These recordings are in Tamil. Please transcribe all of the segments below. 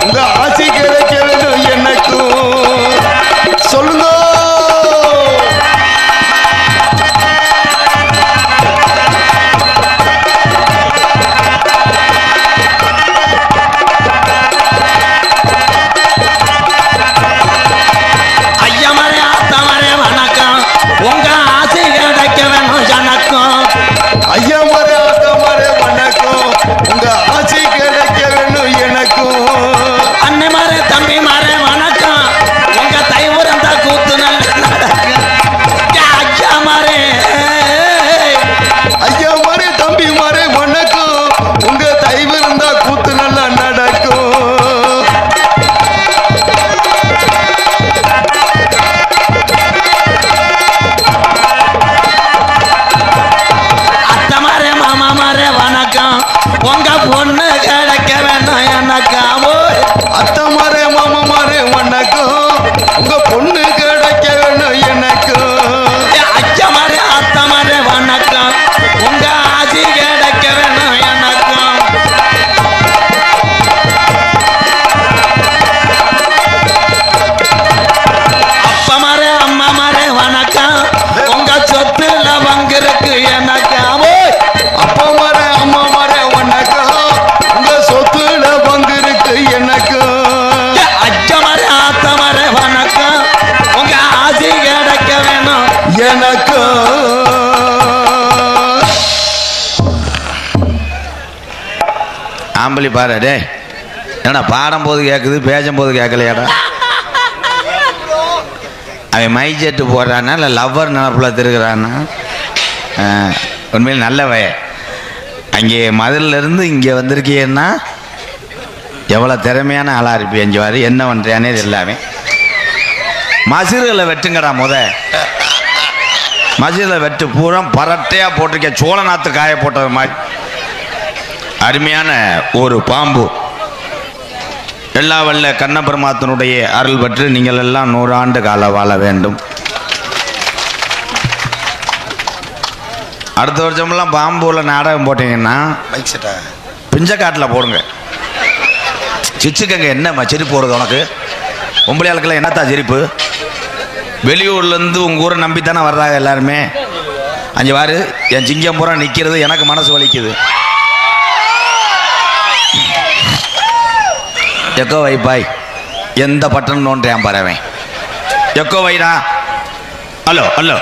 உங்க ஆசை கிடைக்க வேணும் எனக்கும். சொல்லுங்க. ஆம்பளி பாரு டே, என்னடா பாடும் போது கேட்குது பேசும்போது கேட்கலையாடா? அவன் மை செட்டு போடுறானா இல்லை லவ்வர் நினப்பில் திருக்கிறான்னா? உண்மையில் நல்ல வய. அங்கே மதுரிலேருந்து இங்கே வந்திருக்கீன்னா எவ்வளோ திறமையான ஆளாக இருப்பி. அஞ்சு வாரி என்ன பண்ணுறியானே இது எல்லாமே. மசுரில் வெட்டுங்கடா மசுரில் வெட்டு பூரா பரட்டையாக போட்டிருக்கேன். சோழ நாற்று காய போட்டது மாதிரி அருமையான ஒரு பாம்பு. எல்லா வல்ல கண்ணபெருமாத்தினுடைய அருள் பெற்று நீங்கள் எல்லாம் 100 ஆண்டு கால வாழ வேண்டும். அடுத்த வருஷமெல்லாம் பாம்பூரில் நாடகம் போட்டீங்கன்னா பிஞ்சக்காட்டில் போடுங்க. சிச்சுக்கங்க. என்ன சிரிப்பு வருது உனக்கு? பொம்பளையாளுக்கெல்லாம் என்னத்தா சிரிப்பு? வெளியூர்லேருந்து உங்கள் ஊரை நம்பித்தானே வர்றாங்க எல்லாருமே. அஞ்சு வாரு என் சிங்கம் பூரா நிற்கிறது எனக்கு மனசு வலிக்குது. எக்கோ வைப்பாய் எந்த பட்டன் நோன்றேன் பறவேன். எக்கோ வைடா. Hello hello.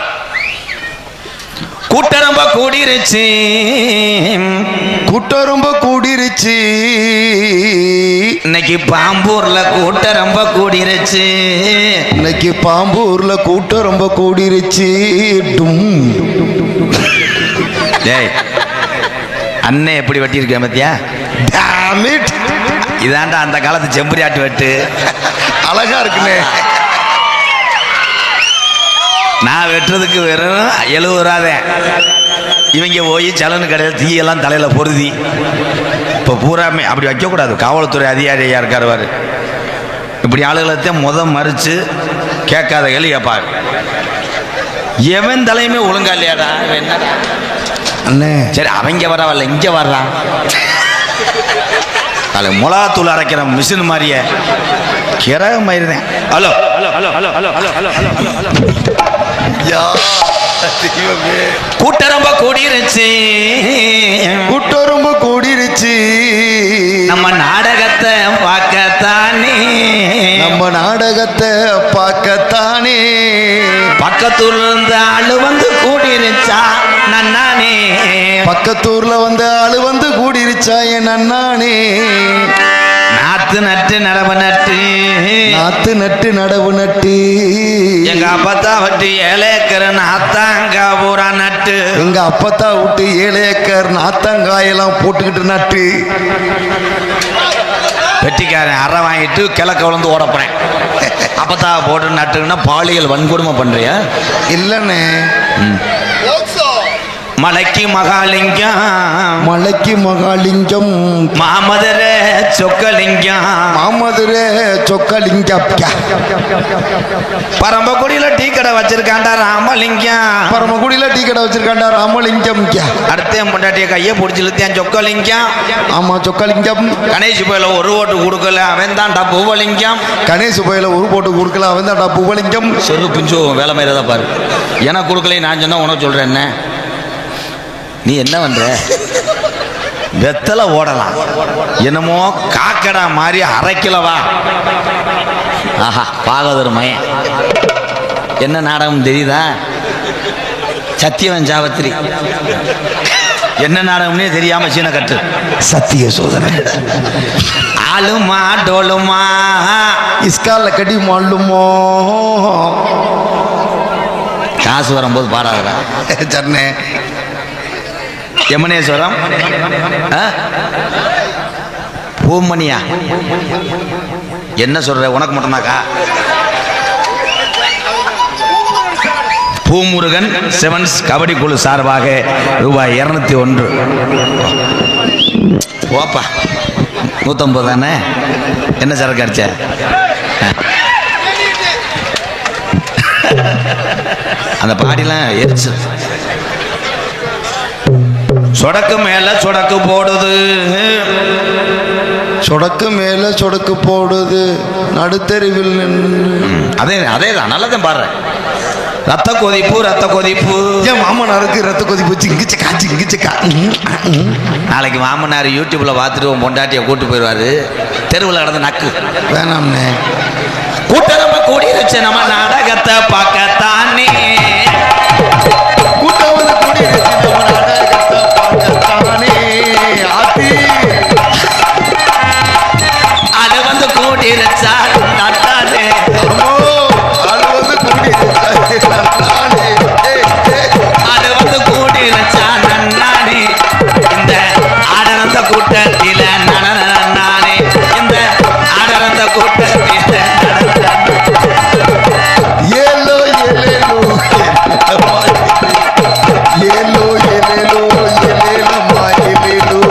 கூட்டரம்ப கூடிருச்சு இன்னைக்கு பாம்பூர்ல கூட்டரம்ப கூடிருச்சு. டேய் அண்ணே எப்படி வெட்டியிருக்கேன் பத்தியா? இதாண்டா அந்த காலத்து செம்பரியாட்டு வெட்டு. அழகா இருக்குண்ணே. நான் வெட்டுறதுக்கு வெறும் 70 ரூபாதேன். இவங்க போய் சலனு கடையில் தீயெல்லாம் தலையில் பொருதி. இப்போ பூராமே அப்படி வைக்கக்கூடாது. காவல்துறை அதிகாரியாக இருக்காருவார். இப்படி ஆளுகளைத்தான் மறித்து கேட்காத கேள்வி கேட்பார். எவன் தலையுமே ஒழுங்கா இல்லையாடா? என்னடா அண்ணே சரி அவங்க வரவல்ல இங்கே வர்றான். அதில் மிளகாத்தூள் அரைக்கிற மிஷின் மாதிரியே கிறக மாதிரிதான். Hello hello hello hello hello hello hello hello hello hello. கூட்டரம்ப கூடிருச்சு நம்ம நாடகத்தை பார்க்கத்தானே பக்கத்தூர்ல இருந்து ஆளு வந்து கூடிருச்சா நன்னானே. பக்கத்தூர்ல வந்து ஆளு வந்து கூடிருச்சா என் நன்னானே. நாத்து நட்டு நடவு நட்டு எங்க அப்பத்தா விட்டு 7 ஏக்கர் நாத்தாங்காய் பூரா நட்டு. எங்க அப்பத்தா விட்டு 7 ஏக்கர் நாத்தாங்காயெல்லாம் போட்டுக்கிட்டு நட்டு. வெட்டிக்காரன் அறை வாங்கிட்டு கிழக்க விழுந்து ஓட போறேன். அப்பத்தா போட்டு நட்டுன்னா பாலியல் வன்கொடுமை பண்றியா? இல்லண்ணே. மலைக்கு மகாலிங்கம் மலைக்கு மகாலிங்கம் மாமதுர சொக்கலிங்கம் மாமதுரை சொக்கலிங்கம் பரம்பக்குடியில டீ கடை வச்சிருக்காண்டா ராமலிங்கம் பரமக்குடியில டீ கடை வச்சிருக்காண்டா ராமலிங்கம் அடுத்த என் பொண்டாட்டிய கையை பிடிச்சிழுத்தேன் சொக்கலிங்கம் ஆமா சொக்கலிங்கம் கணேஷ் போயில ஒரு ஓட்டு கொடுக்கல அவன் தான்டா பூவலிங்கம் கணேசு பயில ஒரு போட்டு கொடுக்கல அவன் தான்டா புவலிங்கம் சொல்லு பிஞ்சு வேலை மாதிரி பாரு எனக்கு கொடுக்கல நான் சொன்னா உனக்கு சொல்றேன் என்ன நீ என்ன பண்ற வெத்தலை ஓடலாம் என்னமோ காக்கடா மாதிரி அரைக்கிலவா ஆஹா பாகவதர் மயன் என்ன நாடகம் தெரியுதா சத்தியவன் சாவத்திரி என்ன நாடகம்னே தெரியாம சீன கட்டு சத்திய சோதனை ஆளுமா டோலுமா இஸ்கால கடி மாளுமோ காசு வரும்போது பாடாதா சரணே யமுனேஸ்வரம் பூமணியா என்ன சொல்ற உனக்கு மட்டும்தாக்கா பூமுருகன் செவன்ஸ் கபடி குழு சார்பாக ரூபாய் 201 ஓப்பா 150 தானே என்ன சரக்கு அடிச்ச அந்த பாடிலாம் எரிச்சு சொடக்கு மேல சொடக்கு போடுது சொடக்கு மேல சொடக்கு போடுது நடுத்தெருவில் அதே அதேதான் நல்லதான் பாடுறேன் ரத்த கொதிப்பு ரத்த கொதிப்பு ஏன் மாமனாருக்கு ரத்த கொதிப்பு சிங்கிச்சக்கா சிங்கிச்சக்கா நாளைக்கு மாமனார் யூடியூப்ல பார்த்துட்டு உன் பொண்டாட்டியை கூட்டு போயிடுவாரு தெருவில் கடந்து நக்கு வேணாம்னே கூட்டரம்ப கூடி வச்ச நம்ம நாடகத்தை பார்க்கத்தானே கூட்டம் வந்து கூடி அது வந்து கூடி வச்சா நட்டானே அது வந்து கூடி வச்சா நன்னானே இந்த ஆடனந்த கூட்டத்தில நானே இந்த ஆடனந்த கூட்டத்தில ஏலோ ஏலேலோ ஏலோ ஏலேலோ ஏலேலம்மா ஏலேலோ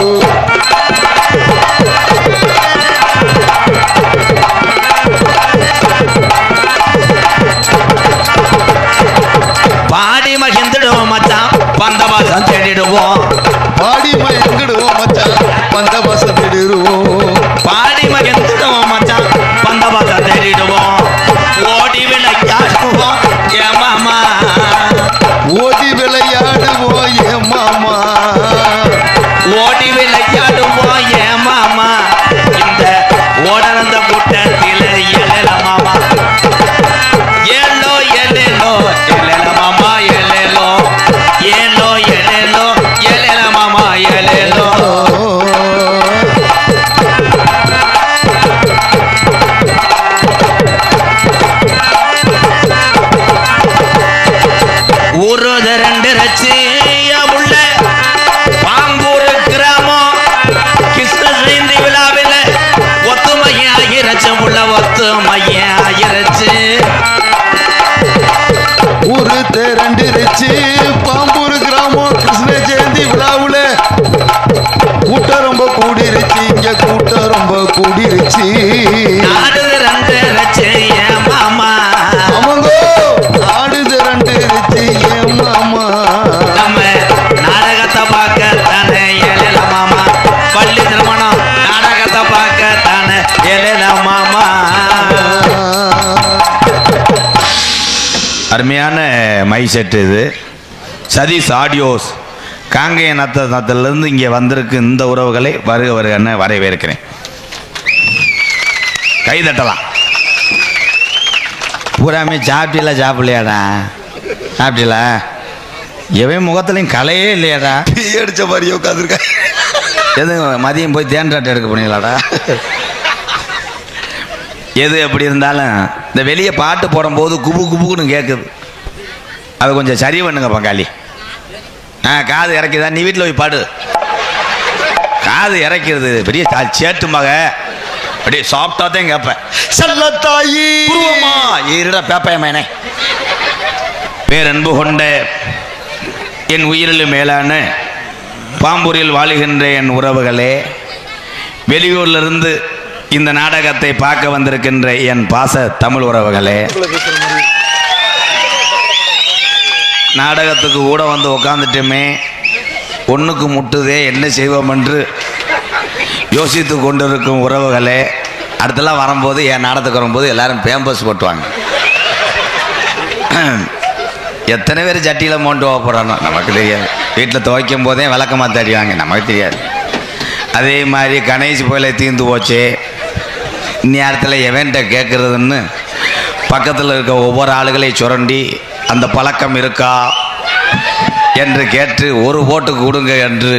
பாடி மகிழ்ந்துடுவோம் மச்சான் பந்தவாசம் தேடிடுவோம் பாடி மயங்கிடுவோம் மச்சான் பந்த பசம் திடுவோம் பாடி மகிழ்ந்துடுவோம் மச்சான் பந்தவாசம் தேடிடுவோம் ஓடி விளையாடுவோம் ஏ மாமா ஓடி விளையாடுவோம் ஏ மாமா ஓடி விளையாடுவோம் ஏ மாமா இந்த ஓடனந்த கூட்டத்தில எழல மாமா ஏலோ எலேலோ எழல மாமா எலேலோ ஏலோ எலேலோ எழல மாமா எலேலோ ஒரு ரெண்டு ரச்சு உள்ள பாம்பூர் கிராமம் கிருஷ்ண ஜெயந்தி விழாவில் ஒத்துமையாயிருச்சு உள்ள ஒத்துமையாயிருச்சு ஊரு திரண்டிருச்சு பாம்பூர் கிராமம் கிருஷ்ண ஜெயந்தி விழாவுல கூட்டம் ரொம்ப கூடிருச்சு இங்க கூட்டம் ரொம்ப கூடிருச்சு நாடு ரெண்டு ரச்சு ஏன் மாமா அவங்க ஆடு திரண்டிருச்சு ஏ மாமா நம்ம நாடகத்தை பார்க்க தானே எழல மாமா பள்ளி திருமணம் நாடகத்தை பார்க்க தானே எழல மாமா அருமையான மை செட் இது சதீஷ் ஆடியோஸ் காங்கேய நத்தத்திலிருந்து இங்கே வந்திருக்கு இந்த உறவுகளை வருக வருகன்னு வரவேற்கிறேன் கை தட்டலாம் பூராமே சாப்பிடலையாடா சாப்பிட்டீங்களா எவன் முகத்துலையும் கலையே இல்லையாடா டீ அடிச்ச மாதிரியே உட்காந்துருக்க எது மதியம் போய் தேன்றாட்டை எடுக்க போனீங்களாடா எது எப்படி இருந்தாலும் இந்த வெளியே பாட்டு போடும்போது குபு குபுக்குன்னு கேட்குது அதை கொஞ்சம் சரி பண்ணுங்க பங்காளி காது இறக்கிதா நீ வீட்டில் போய் பாடு காது இறக்கிறது பெரிய சேட்டு மக அப்படியே சாப்பிட்டா தான் கேட்பேன் செல்லத்தாயி இருடா பேப்பையமேனே பேரன்பு கொண்ட என் உயிரிலும் மேலான பாம்பூரில் வாழுகின்ற என் உறவுகளே, வெளியூரிலிருந்து இந்த நாடகத்தை பார்க்க வந்திருக்கின்ற என் பாச தமிழ் உறவுகளே, நாடகத்துக்கு கூட வந்து உட்காந்துட்டுமே ஒன்றுக்கு முட்டுதே என்ன செய்வோம் என்று யோசித்து கொண்டிருக்கும் உறவுகளே, அடுத்தலாம் வரும்போது என் நாடகத்துக்கு வரும்போது எல்லாரும் பேம்பஸ் போட்டுவாங்க. எத்தனை பேர் சட்டியில் மோண்டு போகிறானோ நமக்கு தெரியாது. வீட்டில் துவைக்கும் போதே விளக்கமாக தடிவாங்க, நமக்கு தெரியாது. அதே மாதிரி கணேஷ் போயில தீர்ந்து போச்சு, இந்நேரத்தில் எவன்கிட்ட கேட்குறதுன்னு பக்கத்தில் இருக்க ஒவ்வொரு ஆளுகளையும் சுரண்டி அந்த பழக்கம் இருக்கா என்று கேட்டு ஒரு ஓட்டு கொடுங்க என்று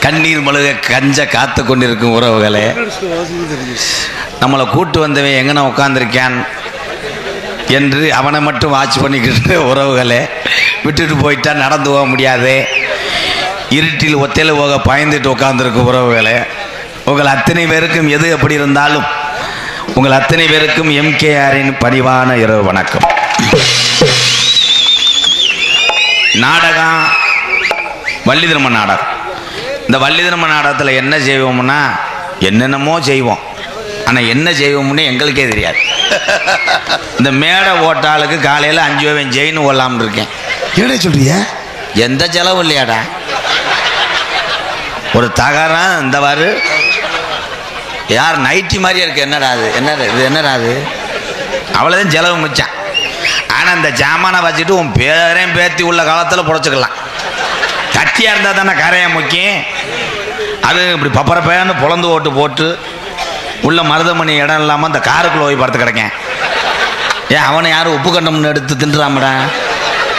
கண்ணீர் மழுக கஞ்ச காத்து கொண்டிருக்கும் உறவுகளே, நம்மளை கூட்டு வந்தவன் எங்கன உட்காந்துருக்கான் என்று அவனை மட்டும் வாட்ச் பண்ணிக்கிட்டு உறவுகளே, விட்டுட்டு போயிட்டா நடந்து போக முடியாது, இருட்டில் ஒத்தையில் போக பயந்துட்டு உட்காந்துருக்கும் உறவுகளே, உங்கள் அத்தனை பேருக்கும் எது எப்படி இருந்தாலும் உங்கள் அத்தனை பேருக்கும் எம்கேஆரின் பணிவான இரவு வணக்கம். நாடகம் வள்ளி திரும்ப நாடகம். இந்த வள்ளி திரும்ப நாடகத்தில் என்ன செய்வோம்னா என்னென்னமோ செய்வோம், ஆனால் என்ன செய்வோம்னு எங்களுக்கே தெரியாது. இந்த மேடை ஓட்டாளுக்கு காலையில் 5 ரூபாய் ஜெயின்னு ஓடலாம்னு இருக்கேன். என்ன சொல்றிய? எந்த செலவு இல்லையாடா. ஒரு தகரம் இந்த வாரு யார் நைட்டி மாதிரியே இருக்கு. என்னடா அது, என்னடா இது, என்னடா அது, அவ்வளோதான் செலவு மிச்சான். ஆனால் இந்த ஜாமானை வச்சுட்டு உன் பேரையும் பேத்தி உள்ள காலத்தில் புழைச்சிக்கலாம். கட்டியாக இருந்தால் தானே கரையாக முக்கியம். அது இப்படி பப்பரப்பேன்னு பொழந்து ஓட்டு போட்டு உள்ள மருதமணி இடம் இல்லாமல் அந்த காருக்குள்ளே போய் படுத்து கிடக்கேன். ஏன் அவனை யாரும் உப்பு கண்டம்னு எடுத்து தின்றாமடா,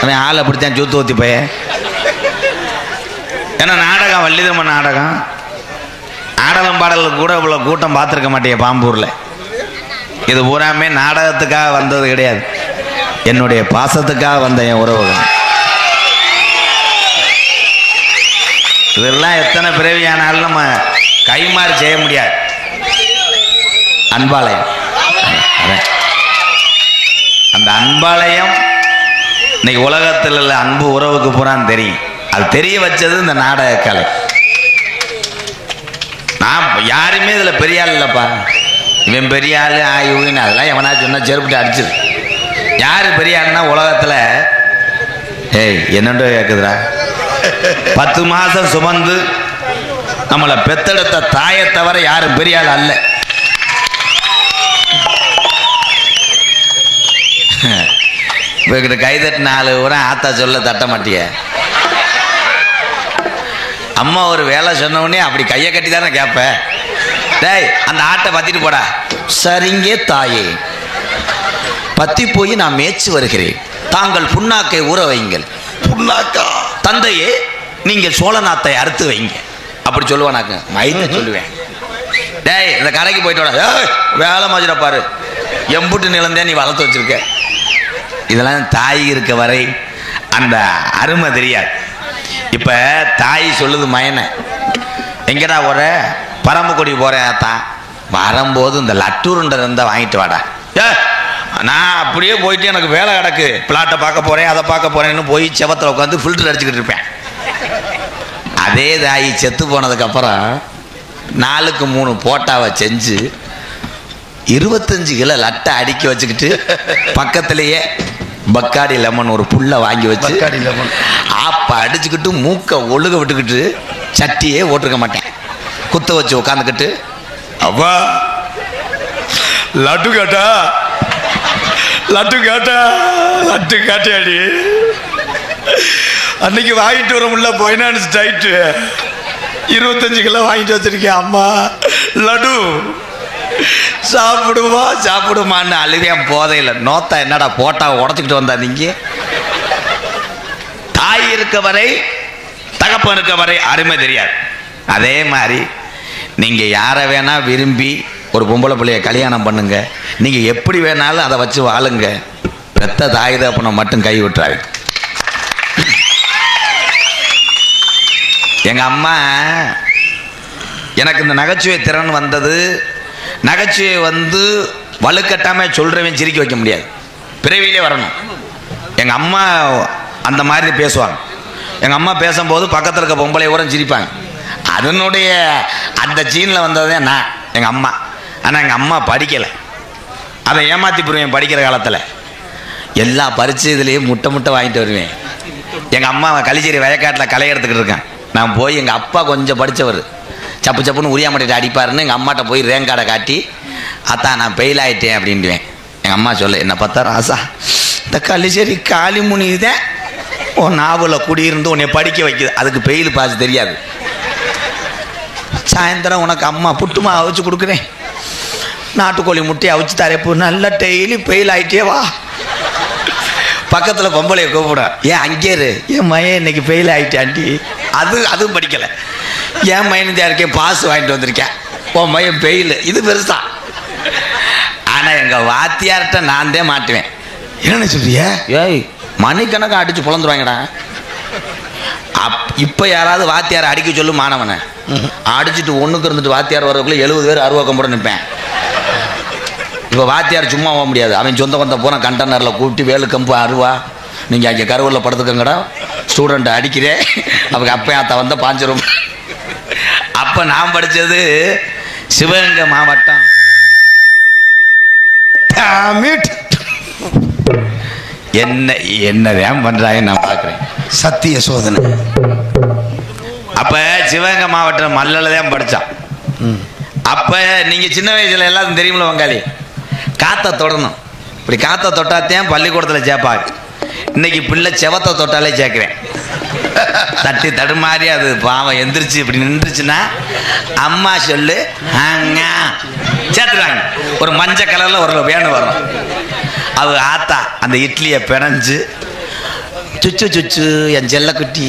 அவன் ஆள் அப்படித்தான் ஜூத்து ஊற்றி போய. ஏன்னா நாடகம் வள்ளி திரும்ப நாடகம், ஆடலும் பாடலுக்கு கூட இவ்வளோ கூட்டம் பார்த்துருக்க மாட்டேன் பாம்பூரில். இது பூராமே நாடகத்துக்காக வந்தது கிடையாது, என்னுடைய பாசத்துக்காக வந்த என் உறவுகள். இதெல்லாம் எத்தனை பிறவியானாலும் நம்ம கைமாறி செய்ய முடியாது. அன்பாலயம், அந்த அன்பாலயம் இன்னைக்கு உலகத்தில் உள்ள அன்பு உறவுக்கு பூரான்னு தெரியும். அது தெரிய வச்சது இந்த நாடக கலை. நான் யாருமே இதில் பெரிய ஆள் இல்லைப்பா, இவன் பெரிய ஆள் ஆயுன்னு அதெல்லாம் எவனா சொன்னா செருப்பிட்டு அடிச்சிரு. யாரு பெரிய ஆளுன்னா உலகத்தில் ஏய் என்னண்டோ கேட்குதுடா, 10 மாதம் சுமந்து நம்மளை பெத்தெடுத்த தாயை தவிர யாரும் பெரிய ஆள் அல்ல. இப்போ கைதட்டின ஆளு கூட ஆத்தா சொல்ல தட்ட மாட்டிய. அம்மா ஒரு வேலை சொன்னோடனே அப்படி கையை கட்டி தானே கேட்பேன். டேய் அந்த ஆட்டை பத்திட்டு போடா. சரிங்க தாயே, பத்தி போய் நான் மேய்ச்சி வருகிறேன், தாங்கள் புண்ணாக்கை ஊற வைங்கள். புண்ணாக்கா? தந்தையே நீங்கள் சோழநாத்தை அறுத்து வைங்க. அப்படி சொல்லுவானாக்க மைத்த சொல்லுவேன். டேய் இந்த கரைக்கு போயிட்டு வாடா. வேலை மஜிட பாரு, எம்புட்டு நிலந்தே நீ வளர்த்து வச்சிருக்க. இதெல்லாம் தாய் இருக்க வரை அந்த அருமை தெரியாது. இப்போ தாய் சொல்லுது மயனை, எங்கடா போற? பரம்புக்கொடி போகிறேன் தான். வரும்போது இந்த லட்டூருண்டை இருந்தால் வாங்கிட்டு வாடா. நான் அப்படியே போயிட்டு எனக்கு வேலை கிடக்கு, பிளாட்டை பார்க்க போகிறேன் அதை பார்க்க போகிறேன்னு போய் செவத்தில் உட்காந்து ஃபில்டர் அடிச்சுக்கிட்டு இருப்பேன். அதே தாய் செத்து போனதுக்கப்புறம் 4க்கு 3 போட்டாவை செஞ்சு 25 கிலோ லட்டை அடுக்கி வச்சுக்கிட்டு பக்கத்திலேயே பக்காடி லெமன் ஒரு புல்லை வாங்கி வச்சு ஆப்ப அடிச்சுக்கிட்டு மூக்க ஒழுக விட்டுக்கிட்டு சட்டியே ஓட்டிருக்க மாட்டேன், குத்த வச்சு உட்காந்துக்கிட்டு அவ்வா லட்டு கேட்டா லட்டு கேட்டா லட்டு கேட்டாடி அன்னைக்கு வாங்கிட்டு வர முடியல ஃபைனான்ஸ் டைட்டு 25 கிலோ வாங்கிட்டு வச்சிருக்கேன் அம்மா லட்டு சாப்பிடுமா சாப்பிடுமான்னு அழுவேன். போதையில் நோத்தா என்னடா போட்டா உடச்சிக்கிட்டு வந்தா. நீங்க தாய் இருக்க வரை தகப்பன் இருக்க வரை அருமை தெரியாது. அதே மாதிரி நீங்க யாரை வேணா விரும்பி ஒரு பொம்பளை பிள்ளைய கல்யாணம் பண்ணுங்க, நீங்க எப்படி வேணாலும் அதை வச்சு வாழுங்க, பெத்த தாய் தகப்பனை மட்டும் கை விட்டுறாரு. எங்க அம்மா எனக்கு இந்த நகைச்சுவை திறன் வந்தது. நகைச்சுவை வந்து வலுக்கட்டாம சொல்றவன் சிரிக்க வைக்க முடியாது, பிறவிலே வரணும். எங்க அம்மா அந்த மாதிரி பேசுவாங்க. எங்கள் அம்மா பேசும்போது பக்கத்தில் இருக்க பொம்பளை ஊரம் சிரிப்பாங்க. அதனுடைய அந்த சீனில் வந்ததே நான் எங்கள் அம்மா. ஆனால் எங்கள் அம்மா படிக்கலை. அதை ஏமாற்றி போடுவேன். படிக்கிற காலத்தில் எல்லா பரிச்சு இதுலேயும் முட்டை வாங்கிட்டு வருவேன். எங்கள் அம்மா களிச்சேரி வயக்காட்டில் களை எடுத்துக்கிட்டு இருக்கேன். நான் போய் எங்கள் அப்பா கொஞ்சம் படித்தவர், சப்புன்னு உரியா மாட்டிட்டு அடிப்பாருன்னு எங்கள் அம்மாட்ட போய் ரேங்க் கார்டை காட்டி, அத்தா நான் ஃபெயில் ஆகிட்டேன் அப்படின்ட்டுவேன். எங்கள் அம்மா சொல்ல, என்ன பார்த்தா ராசா இந்த களிச்சேரி காளிமுனி தான் உன் நாவலில் குடியிருந்து உன்னை படிக்க வைக்குது. அதுக்கு ஃபெயில் பாஸ் தெரியாது. சாயந்தரம் உனக்கு அம்மா புட்டுமா அவிச்சு கொடுக்குறேன், நாட்டுக்கோழி முட்டையை அவிச்சு தரப்பு, நல்லா டெய்லி ஃபெயில் ஆகிட்டே வா. பக்கத்தில் பொம்பளையை கூப்பிட, ஏன் அங்கே இரு, என் மையன் இன்னைக்கு ஃபெயில் ஆகிட்டான்டி. அதுவும் படிக்கலை. என் மையன் தான் இருக்கேன், பாஸ் வாங்கிட்டு வந்திருக்கேன், உன் மையன் ஃபெயில். இது பெருசான். ஆனால் எங்கள் வாத்தியார்கிட்ட நான் தான் மாட்டுவேன். என்ன சொல்றிய? ஏய் மணிக்கணக்காக அடித்து புலந்துருவாங்கடா. இப்போ யாராவது வாத்தியாரை அடிக்க சொல்லு மாணவனை, அடிச்சுட்டு ஒன்றுக்கு இருந்துட்டு வாத்தியார் வரக்குள்ளே 70 பேர் அருவாக்கம் போட நிற்பேன். இப்போ வாத்தியார் சும்மா போக முடியாது. அவன் சொந்த கொந்த போன கண்டெய்னரில் கூப்பிட்டு வேலு கம்பு அருவா, நீங்கள் அங்கே கருவூரில் படுத்துக்கங்கடா, ஸ்டூடெண்ட்டை அடிக்கிறேன். அவங்க அப்பையாத்த வந்தால் 5 ரூபா. அப்போ நான் படித்தது சிவகங்கை மாவட்டம். என்னதான் பண்றாங்க நான் பார்க்குறேன். சத்திய சோதனை. அப்போ சிவகங்கை மாவட்டம் மல்லல தான் படித்தான். அப்போ நீங்கள் சின்ன வயசில் எல்லாத்துக்கும் தெரியுமில்ல வங்காளி, காற்றை தொடணும். இப்படி காற்றை தொட்டாத்தையும் பள்ளிக்கூடத்தில் சேர்ப்பாங்க. இன்னைக்கு பிள்ளை செவத்தை தொட்டாலே சேர்க்குறேன். தட்டி தடுமாறி அது பாவம் எந்திரிச்சு இப்படி நின்றுச்சுன்னா அம்மா சொல்லு சேர்த்துறாங்க. ஒரு மஞ்சள் கலரில் ஒரு வேணும் வரும். அது ஆத்தா அந்த இட்லியை பிணைஞ்சு சுச்சு என் செல்லக்குட்டி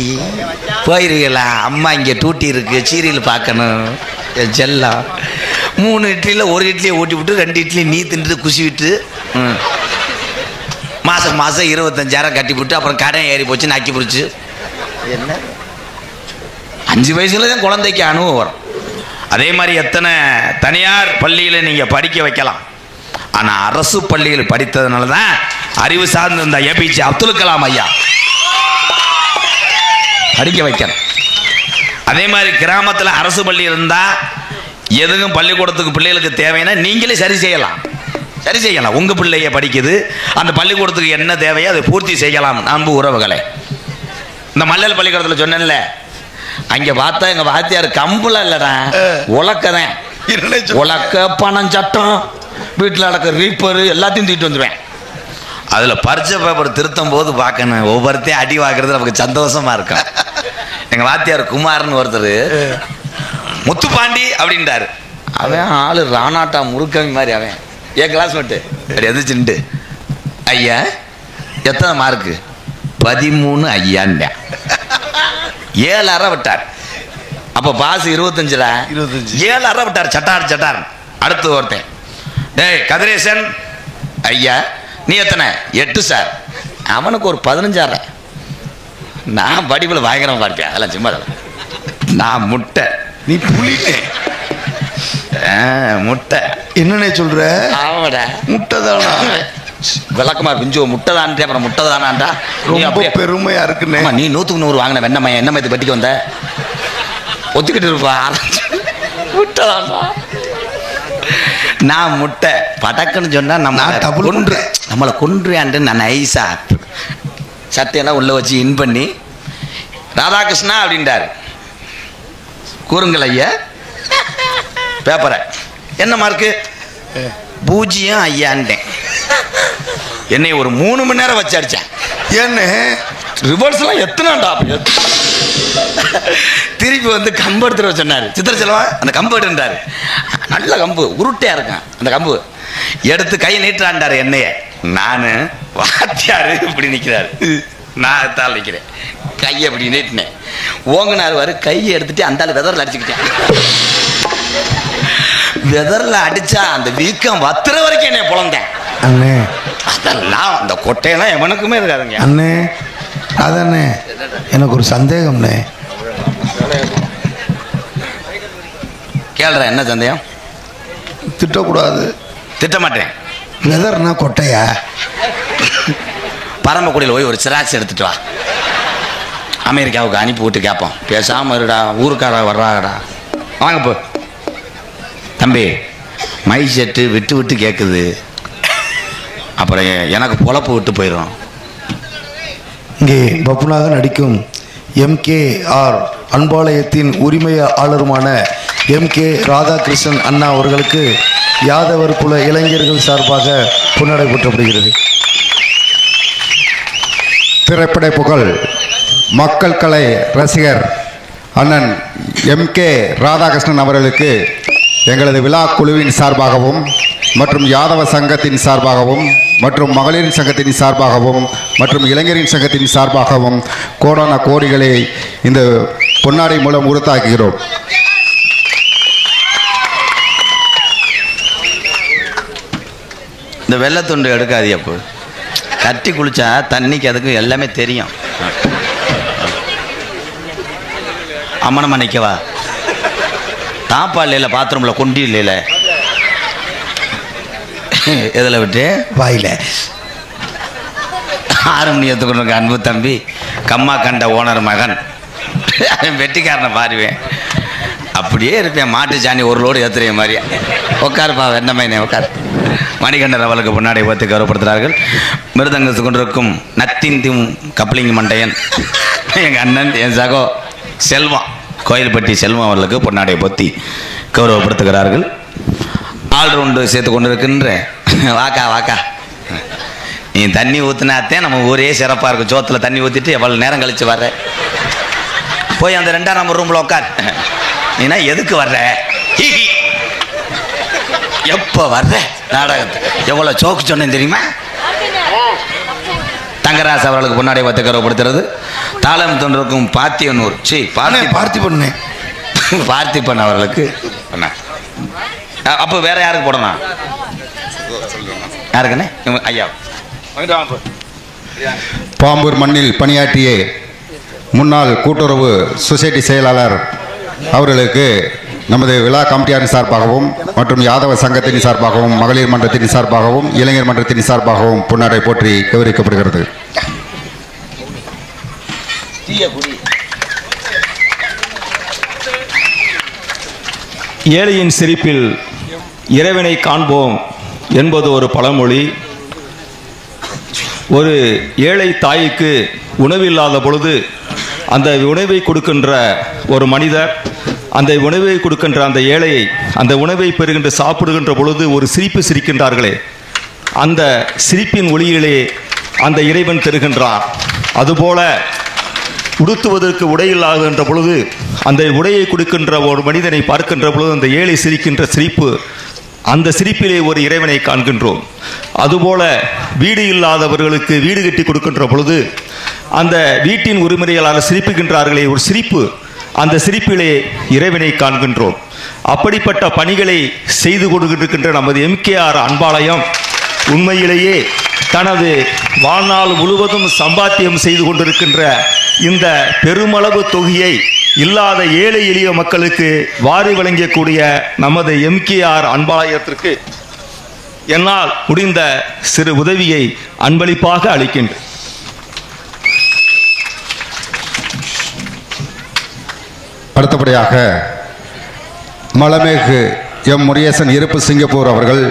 போயிருக்கலா, அம்மா இங்கே டூட்டி இருக்கு, சீரியல் பார்க்கணும் என் செல்லம். 3 இட்லியில் 1 இட்லியை ஊட்டி விட்டு 2 இட்லி நீ தின்ட்டு குசி விட்டு மாதம் 25,000 கட்டி விட்டு அப்புறம் கடன் ஏறி போச்சு, நக்கி பிடிச்சி. என்ன 5 வயசுல தான் குழந்தைக்கு அனுபவம் வரும். அதே மாதிரி எத்தனை தனியார் பள்ளியில் நீங்கள் படிக்க வைக்கலாம். ஆனால் அரசு பள்ளியில் படித்ததுனால தான் அறிவு சார்ந்து இருந்த ஏபிஜே அப்துல் கலாம் ஐயா படிக்க வைக்கணும். அதே மாதிரி கிராமத்தில் அரசு பள்ளி இருந்தால் எதுவும் பள்ளிக்கூடத்துக்கு பிள்ளைகளுக்கு தேவைன்னா நீங்களே சரி செய்யலாம். உங்கள் பிள்ளைய படிக்குது, அந்த பள்ளிக்கூடத்துக்கு என்ன தேவையோ அதை பூர்த்தி செய்யலாம். அன்பு உறவுகளை, இந்த மல்லல் பள்ளிக்கூடத்தில் சொன்னேன்ல, அங்கே பார்த்தா எங்கள் வாத்தியார் கம்புல இல்லைடா, உலக்கதான். உலக்க பணம் சட்டம் வீட்டில் நடக்கிற ரீப்பரு எல்லாத்தையும் தூக்கிட்டு வந்துடுவேன். அதில் பரிச்சை பேப்பர் திருத்தும் போது பார்க்கணும், ஒவ்வொருத்தையும் அடி வாக்குறது நமக்கு சந்தோஷமா இருக்கும். எங்கள் வாத்தியார் குமார்னு ஒருத்தர் முத்துப்பாண்டி அப்படின்றாரு. அவன் ஆளு ராணாட்டா முறுக்கவி மாதிரி. அவன் என் கிளாஸ் மட்டும் அப்படி எதிர்ச்சுட்டு, ஐயா எத்தனை மார்க்கு? 13 ஐயான்னு 7 அரை விட்டார். அப்போ பாஸ் 25 7 அரை விட்டார். சட்டார். அடுத்து ஒருத்தன், டேய் கதிரேசன் ஐயா நீ எத்தனை? 8 சார். அவனுக்கு ஒரு 15 அரை. நான் படிப்பில் பயங்கரமாக பார்ப்பேன், அதெல்லாம் சும்மா. நான் முட்டை, நீ புளிட்டே முட்டை. என்னன்னே சொல்ற? ஆமாடா முட்டை தானா? விளக்கமா பிஞ்சு முட்டை தான்ட்டே. அப்புறம் முட்டை தானாண்டா, ரொம்ப பெருமையா இருக்குன்னு. நீ 100க்கு 100 வாங்கின வெண்ணமையா என்ன மாதிரி பட்டிக்கு வந்த ஒத்துக்கிட்டு இருப்பா. முட்டை தான்டா. நான் முட்டை படக்குன்னு சொன்னா நம்மளை கொன்றுயான்ட்டு நான் நைஸா சட்டையெல்லாம் உள்ள வச்சு இன் பண்ணி ராதாகிருஷ்ணா அப்படின்றாரு. கூறுங்கள் ஐயா. பேப்பரை என்ன மார்க்கு? 0 ஐயான்ட்டேன். என்னை ஒரு 3 மணி நேரம் வச்சு அடித்தேன். என்ன ரிவர்ஸ்லாம் எத்தனாண்டா? திருப்பி வந்து கம்பு எடுத்துட்டு சொன்னார். சித்திர செல்வா அந்த கம்பு எடுன்றாரு. நல்ல கம்பு, உருட்டையா இருக்கான் அந்த கம்பு. எடுத்து கை நீட்டுறான்டாரு என்னைய. நான் வாத்தியாரு இப்படி நிற்கிறாரு, நான் தாள் நிற்கிறேன். கையை அப்படி நீட்டினேன். ஓங்கினார் வாரு, கையை எடுத்துட்டு அந்த வெதரில் அடிச்சுக்கிட்டேன். வெதரில் அடிச்சா அந்த வீக்கம் வத்துற வரைக்கும் என்னை புலந்தேன். அண்ணே அதெல்லாம் அந்த கொட்டையெல்லாம் எவனுக்குமே இருக்காதுங்க. அண்ணே அதானே எனக்கு ஒரு சந்தேகம்ண்ணே. கேள்ற என்ன சந்தேகம்? திட்டக்கூடாது. திட்ட மாட்டேன். வெதர்னா கொட்டையா? பரமக்குடியில் போய் ஒரு சிராக்ஸ் எடுத்துட்டு வா. அமெரிக்காவுக்கு அனுப்பி விட்டு கேட்போம். பேசாமல் இருடா, ஊருக்கார வர்றாங்கடா. வாங்க போ தம்பி. மை செட்டு விட்டு விட்டு கேட்குது, அப்புறம் எனக்கு பொழப்பு விட்டு போயிடும். இங்கே பப்புனாக நடிக்கும் எம்கேஆர் அன்பாலயத்தின் உரிமையாளருமான எம்கே ராதாகிருஷ்ணன் அண்ணா அவர்களுக்கு யாதவர் குல இளைஞர்கள் சார்பாக பொன்னாடை போற்றப்படுகிறது. திரைப்பட புகழ் மக்கள் கலை ரசிகர் அண்ணன் எம்கே ராதாகிருஷ்ணன் அவர்களுக்கு எங்களது விழா குழுவின் சார்பாகவும் மற்றும் யாதவ சங்கத்தின் சார்பாகவும் மற்றும் மகளிரின் சங்கத்தின் சார்பாகவும் மற்றும் இளைஞரின் சங்கத்தின் சார்பாகவும் கோடான கோடிகளை இந்த பொன்னாடை மூலம் உறுத்தாக்குகிறோம். இந்த வெள்ளத்துண்டு எடுக்காது, அப்போ கட்டி குளிச்சா தண்ணிக்கு அதுக்கு எல்லாமே தெரியும். அம்மனம்மா நிற்கவா, தாப்பா இல்லையில, பாத்ரூமில் கொண்டி இல்லையில, எதில் விட்டு வாயில 6 மணி எடுத்துக்கொண்டு அன்பு தம்பி, கம்மா கண்ட ஓனர் மகன், வெட்டிக்காரனை பாருவேன். அப்படியே இருப்பேன், மாட்டு சாணி ஒரு லோடு ஏற்றுற மாதிரி. உட்காருப்பா வெண்ணமைனே உட்கார். மணிகண்டன் அவளுக்கு பொன்னாடை பார்த்து கௌரவப்படுத்துகிறார்கள். மிருதங்கத்து கொண்டிருக்கும் நத்தின் கப்ளிங் மண்டையன் எங்கள் அண்ணன், என் சகோ செல்வம், கோயில்பட்டி செல்வம் அவர்களுக்கு பொன்னாடை பற்றி கௌரவப்படுத்துகிறார்கள். ஆல்ரவுண்டு சேர்த்து கொண்டு இருக்கின்ற வாக்கா வாக்கா, நீ தண்ணி ஊற்றினாத்தே நம்ம ஊரே சிறப்பாக இருக்கும். சோத்தில் தண்ணி ஊற்றிட்டு எவ்வளோ நேரம் கழித்து வர்ற, போய் அந்த 2ஆம் நம்பர் ரூமில் உட்கார். நீனா எதுக்கு வர்ற, எப்போ வர்ற நாடகத்துக்கு, எவ்வளோ சோக்கு சொன்னேன் தெரியுமா. தங்கராஜ் அவர்களுக்கு பொன்னாடை பார்த்து கௌரவப்படுத்துறது. தாளம் தொண்டிருக்கும் பாத்தியனூர் பார்த்திபன் அவர்களுக்கு அப்போ வேற யாருக்கு போடணும், யாருக்குண்ணே ஐயா. பாம்பூர் மண்ணில் பணியாற்றிய முன்னாள் கூட்டுறவு சொசைட்டி செயலாளர் அவர்களுக்கு நமது விழா கமிட்டியாரின் சார்பாகவும் மற்றும் யாதவ சங்கத்தின் சார்பாகவும் மகளிர் மன்றத்தின் சார்பாகவும் இளைஞர் மன்றத்தின் சார்பாகவும் பொன்னாடை போற்றி கௌரவிக்கப்படுகிறது. ஏழையின் சிரிப்பில் இறைவனை காண்போம் என்பது ஒரு பழமொழி. ஒரு ஏழை தாய்க்கு உணவில்லாத பொழுது அந்த உணவை கொடுக்கின்ற ஒரு மனிதர், அந்த உணவை கொடுக்கின்ற அந்த ஏழையை, அந்த உணவை பெறுகின்ற சாப்பிடுகின்ற பொழுது ஒரு சிரிப்பு சிரிக்கின்றார்களே, அந்த சிரிப்பின் ஒளியிலே அந்த இறைவன் தருகின்றார். அதுபோல உடுத்துவதற்கு உடை இல்லாகின்ற பொழுது அந்த உடையை கொடுக்கின்ற ஒரு மனிதனை பார்க்கின்ற பொழுது அந்த ஏழை சிரிக்கின்ற சிரிப்பு, அந்த சிரிப்பிலே ஒரு இறைவனை காண்கின்றோம். அதுபோல வீடு இல்லாதவர்களுக்கு வீடு கட்டி கொடுக்கின்ற பொழுது அந்த வீட்டின் உரிமையாளர் சிரிப்புகின்றார்களே ஒரு சிரிப்பு, அந்த சிரிப்பிலே இறைவனை காண்கின்றோம். அப்படிப்பட்ட பணிகளை செய்து கொடுக்கின்ற நமது எம்கேஆர் அன்பாலயம் உண்மையிலேயே தனது வாழ்நாள் முழுவதும் சம்பாத்தியம் செய்து கொண்டிருக்கின்ற இந்த பெருமளவு தொகையை இல்லாத ஏழை எளிய மக்களுக்கு வாரி வழங்கக்கூடிய நமது எம்கேஆர் அன்பாலயத்திற்கு என்னால் முடிந்த சிறு உதவியை அன்பளிப்பாக அளிக்கின்றேன். அடுத்தபடியாக மலமேகு எம் முருகேசன் இருப்பு சிங்கப்பூர் அவர்கள்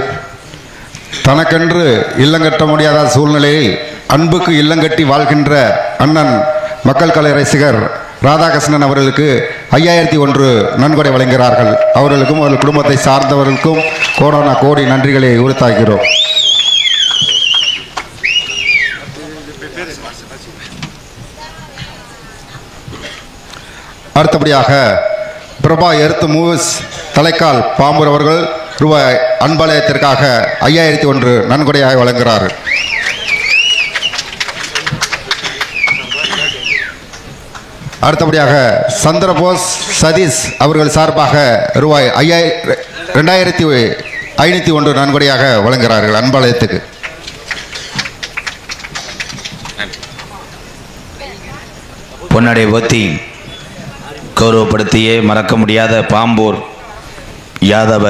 தனக்கென்று இல்லங்கட்ட முடியாத சூழ்நிலையில் அன்புக்கு இல்லங்கட்டி வாழ்கின்ற அண்ணன் மக்கள் கலை ரசிகர் ராதாகிருஷ்ணன் அவர்களுக்கு 5001 நன்கொடை வழங்குகிறார்கள். அவர்களுக்கும் அவர்கள் குடும்பத்தை சார்ந்தவர்களுக்கும் கோடான கோடி நன்றிகளை உறுத்தாகிறோம். அடுத்தபடியாக பிரபா எர்த் மூவ்ஸ் தலைக்கால் பாம்பூர் அவர்கள் ரூபாய் அன்பாலயத்திற்காக 5001 நன்கொடையாக வழங்குகிறார்கள். அடுத்தபடியாக சந்திரபோஸ் சதீஷ் அவர்கள் சார்பாக ரூபாய் 2501 நன்கொடையாக வழங்குகிறார்கள் அன்பாலயத்துக்கு. பொன்னாடை ஒத்தி கௌரவப்படுத்தியே மறக்க முடியாத பாம்பூர் யாதவ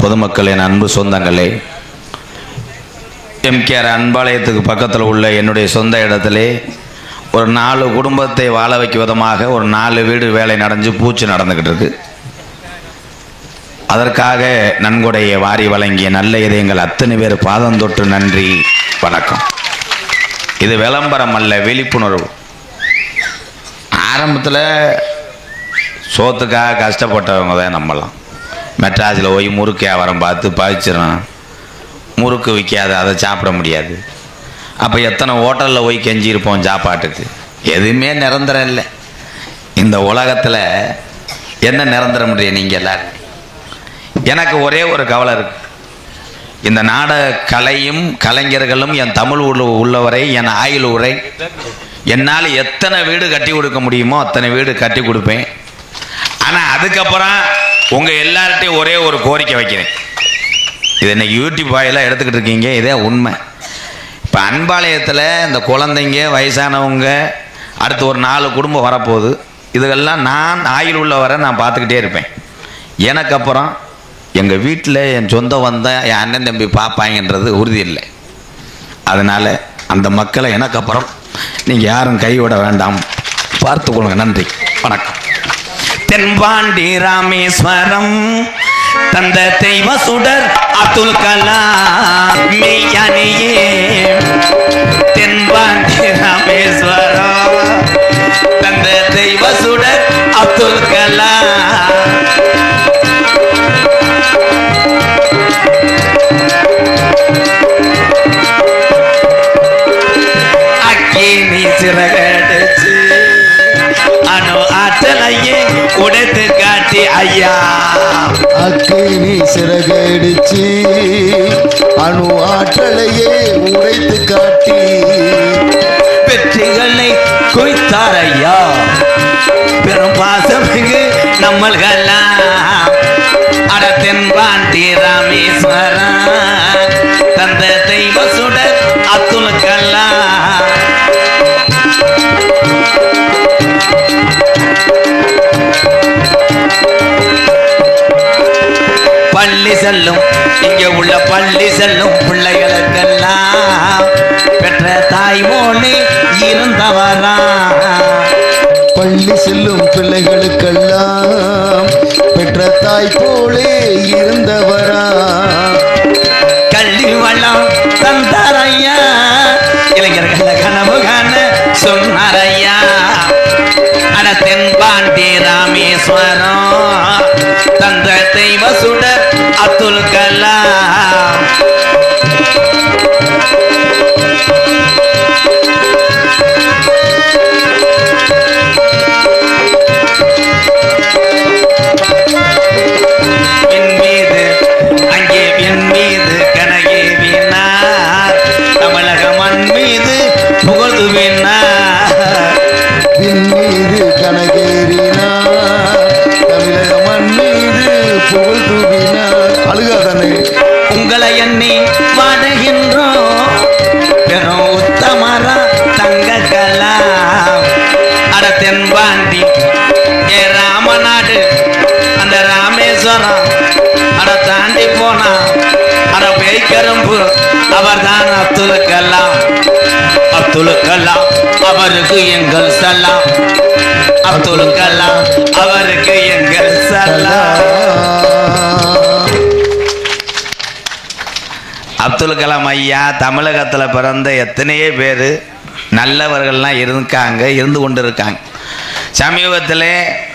பொதுமக்களின் அன்பு சொந்தங்களே, எம்கேஆர் அன்பாலயத்துக்கு பக்கத்தில் உள்ள என்னுடைய சொந்த இடத்திலே ஒரு 4 குடும்பத்தை வாழ வைக்கும் விதமாக ஒரு 4 வீடு வேலை நடந்து பூச்சி நடந்துக்கிட்டு இருக்கு. அதற்காக நன்கொடையை வாரி வழங்கிய நல்ல இதயங்கள் அத்தனை பேர் பாதம் தொட்டு நன்றி வணக்கம். இது விளம்பரம் அல்ல, விழிப்புணர்வு. ஆரம்பத்தில் சோத்துக்காக கஷ்டப்பட்டவங்க தான் நம்மலாம். மெட்ராஸில் போய் முறுக்கு வியாபாரம் பார்த்து பழிச்சிடும், முறுக்கு விற்காது, அதை சாப்பிட முடியாது. அப்போ எத்தனை ஹோட்டலில் போய் கெஞ்சிருப்போம் சாப்பாட்டுக்கு. எதுவுமே நிரந்தரம் இல்லை இந்த உலகத்தில். என்ன நிரந்தரம் முடியும் நீங்கள் எல்லாரும்? எனக்கு ஒரே ஒரு கவலை இருக்கு. இந்த நாடக கலையும் கலைஞர்களும் என் தமிழ் உள்ளவரை என் ஆயுள் உரை என்னால் எத்தனை வீடு கட்டி கொடுக்க முடியுமோ அத்தனை வீடு கட்டி கொடுப்பேன். ஆனால் அதுக்கப்புறம் உங்கள் எல்லார்ட்டையும் ஒரே ஒரு கோரிக்கை வைக்கிறேன். இது இன்னைக்கு யூடியூப் வாயிலாக எடுத்துக்கிட்டு இருக்கீங்க, இதே உண்மை. இப்போ அன்பாளையத்தில் இந்த குழந்தைங்க வயசானவங்க அடுத்து ஒரு 4 குடும்பம் வரப்போகுது. இதுகெல்லாம் நான் ஆயுள் உள்ளவரை நான் பார்த்துக்கிட்டே இருப்பேன். எனக்கு அப்புறம் எங்கள் வீட்டில் என் சொந்தம் வந்தால் என் அண்ணன் தம்பி பார்ப்பாங்கன்றது உறுதி இல்லை. அதனால் அந்த மக்களை எனக்கு அப்புறம் நீங்கள் யாரும் கைவிட வேண்டாம், பார்த்துக்கொள்ளுங்க. நன்றி, வணக்கம். தென்பாண்டி ராமேஸ்வரம் தந்த தெய்வ சுடர் அப்துல் கலாம் மெய்யானியே. தென்பாண்டி ராமேஸ்வரம் தந்த தெய்வ சுடர் அப்துல் கலாம். அக்கினி சிறகடிச்சு அணு ஆற்றலையே உடைத்து காட்டி ஐயா. அக்கினி சிறகடிச்சு அணு ஆற்றலையே உடைத்து காட்டி வெற்றிகளை குவித்தார் ஐயா. பெரும் பாசமிகு நம்மள்கெல்லாம் அட தென்பாண்டி ராமேஸ்வரம் தந்த தெய்வ சுடர் அப்துல் கலாம். பள்ளி செல்லும் இங்கே உள்ள பள்ளி செல்லும் பிள்ளைகளுக்கெல்லாம் பெற்ற தாய்மொழி இருந்தவரா. பள்ளி செல்லும் பிள்ளைகளுக்கெல்லாம் பெற்ற தாய் போலே இருந்தவரா. கல்வி வளம் தந்தாரையா, இளைஞர்கள் கனவு காண சொன்னாரையா. அட தென்பாண்டி ராமேஸ்வரம் தந்த தெய்வ சுடர் அப்துல் கலாம். உங்களை எண்ணி வாடுகின்றோம் பெரும் உத்தமரா தங்க கலாம். அட தென்பாண்டி ஏ ராமநாடு அந்த ராமேஸ்வரம் அட தாண்டி போனா அட பேய்கரும்பு அவர் தான் அப்துல் கலாம். அப்துல் கலாம் அவருக்கு எங்கள் சலாம். அப்துல் கலாம் அவருக்கு எங்கள் சலாம். அப்துல் கலாம் ஐயா தமிழகத்தில் பிறந்த எத்தனையோ பேர் நல்லவர்கள்லாம் இருந்து கொண்டு இருக்காங்க. சமீபத்தில்